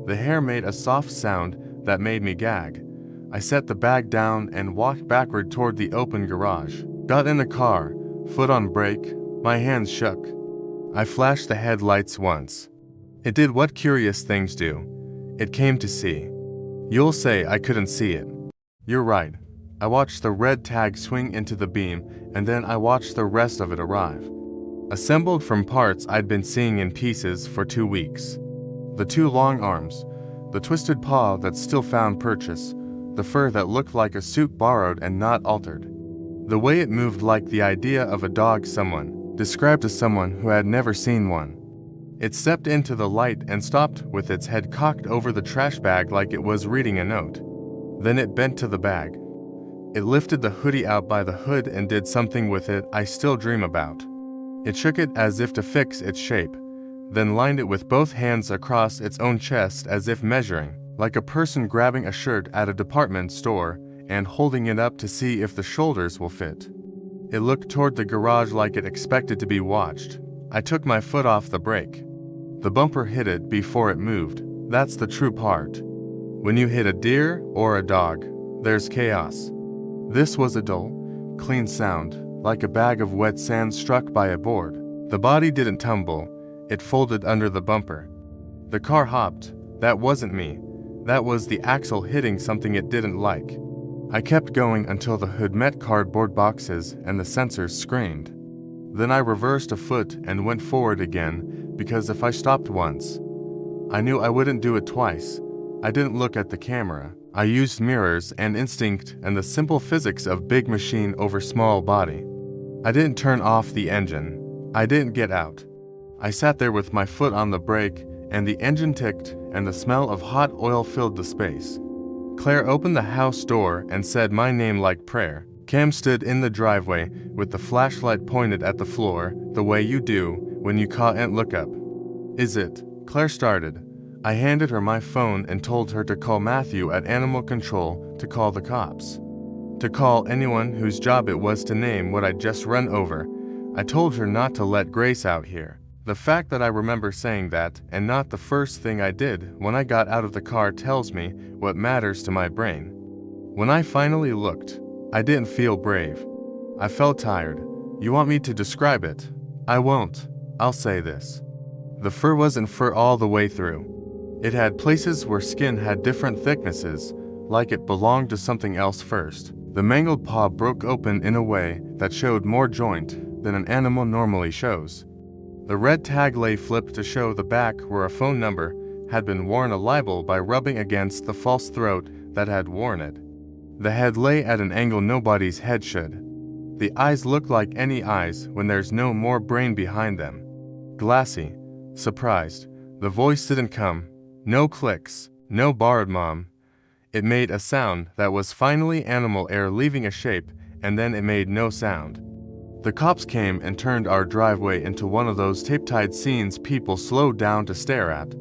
The hair made a soft sound that made me gag. I set the bag down and walked backward toward the open garage. Got in the car, foot on brake, my hands shook. I flashed the headlights once. It did what curious things do. It came to see. You'll say I couldn't see it. You're right. I watched the red tag swing into the beam, and then I watched the rest of it arrive. Assembled from parts I'd been seeing in pieces for 2 weeks. The 2 long arms, the twisted paw that still found purchase, the fur that looked like a suit borrowed and not altered. The way it moved like the idea of a dog someone described to someone who had never seen one. It stepped into the light and stopped with its head cocked over the trash bag like it was reading a note. Then it bent to the bag. It lifted the hoodie out by the hood and did something with it I still dream about. It shook it as if to fix its shape, then lined it with both hands across its own chest as if measuring, like a person grabbing a shirt at a department store and holding it up to see if the shoulders will fit. It looked toward the garage like it expected to be watched. I took my foot off the brake. The bumper hit it before it moved. That's the true part. When you hit a deer or a dog, there's chaos. This was a dull, clean sound, like a bag of wet sand struck by a board. The body didn't tumble, it folded under the bumper. The car hopped. That wasn't me. That was the axle hitting something it didn't like. I kept going until the hood met cardboard boxes and the sensors screamed. Then I reversed a foot and went forward again, because if I stopped once, I knew I wouldn't do it twice. I didn't look at the camera. I used mirrors and instinct and the simple physics of big machine over small body. I didn't turn off the engine. I didn't get out. I sat there with my foot on the brake, and the engine ticked, and the smell of hot oil filled the space. Claire opened the house door and said my name like prayer. Cam stood in the driveway with the flashlight pointed at the floor, the way you do when you can't look up. Is it? Claire started. I handed her my phone and told her to call Matthew at Animal Control to call the cops. To call anyone whose job it was to name what I'd just run over. I told her not to let Grace out here. The fact that I remember saying that and not the first thing I did when I got out of the car tells me what matters to my brain. When I finally looked, I didn't feel brave. I felt tired. You want me to describe it? I won't. I'll say this. The fur wasn't fur all the way through. It had places where skin had different thicknesses, like it belonged to something else first. The mangled paw broke open in a way that showed more joint than an animal normally shows. The red tag lay flipped to show the back where a phone number had been worn, a libel by rubbing against the false throat that had worn it. The head lay at an angle nobody's head should. The eyes looked like any eyes when there's no more brain behind them. Glassy, surprised. The voice didn't come. No clicks, no borrowed mom. It made a sound that was finally animal air leaving a shape, and then it made no sound. The cops came and turned our driveway into one of those tape-tied scenes people slow down to stare at.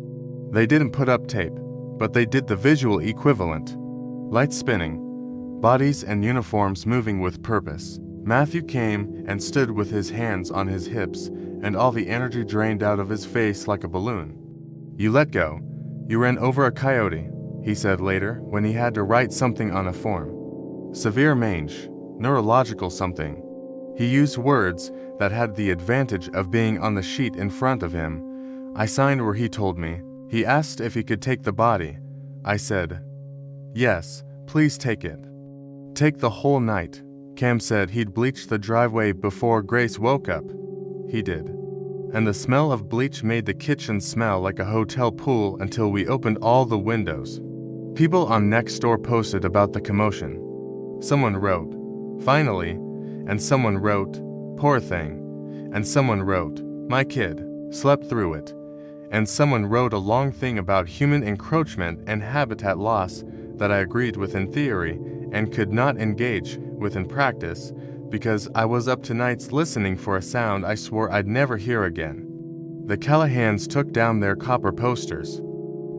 They didn't put up tape, but they did the visual equivalent. Lights spinning, bodies and uniforms moving with purpose. Matthew came and stood with his hands on his hips, and all the energy drained out of his face like a balloon. You let go. You ran over a coyote, he said later when he had to write something on a form. Severe mange, neurological something. He used words that had the advantage of being on the sheet in front of him. I signed where he told me. He asked if he could take the body. I said, yes, please take it. Take the whole night. Cam said he'd bleached the driveway before Grace woke up. He did. And the smell of bleach made the kitchen smell like a hotel pool until we opened all the windows. People on Nextdoor posted about the commotion. Someone wrote, finally, and someone wrote, poor thing, and someone wrote, my kid, slept through it, and someone wrote a long thing about human encroachment and habitat loss that I agreed with in theory and could not engage with in practice, because I was up to nights listening for a sound I swore I'd never hear again. The Callahans took down their copper posters.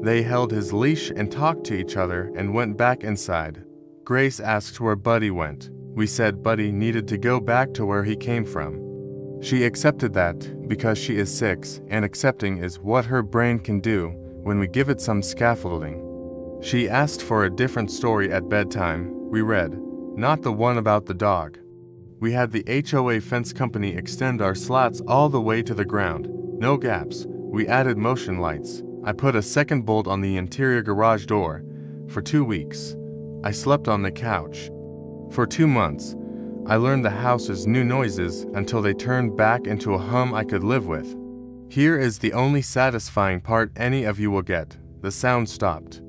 They held his leash and talked to each other and went back inside. Grace asked where Buddy went. We said Buddy needed to go back to where he came from. She accepted that because she is 6 and accepting is what her brain can do when we give it some scaffolding. She asked for a different story at bedtime. We read, not the one about the dog. We had the HOA fence company extend our slats all the way to the ground. No gaps. We added motion lights. I put a second bolt on the interior garage door. For 2 weeks, I slept on the couch. For 2 months, I learned the house's new noises until they turned back into a hum I could live with. Here is the only satisfying part any of you will get. The sound stopped.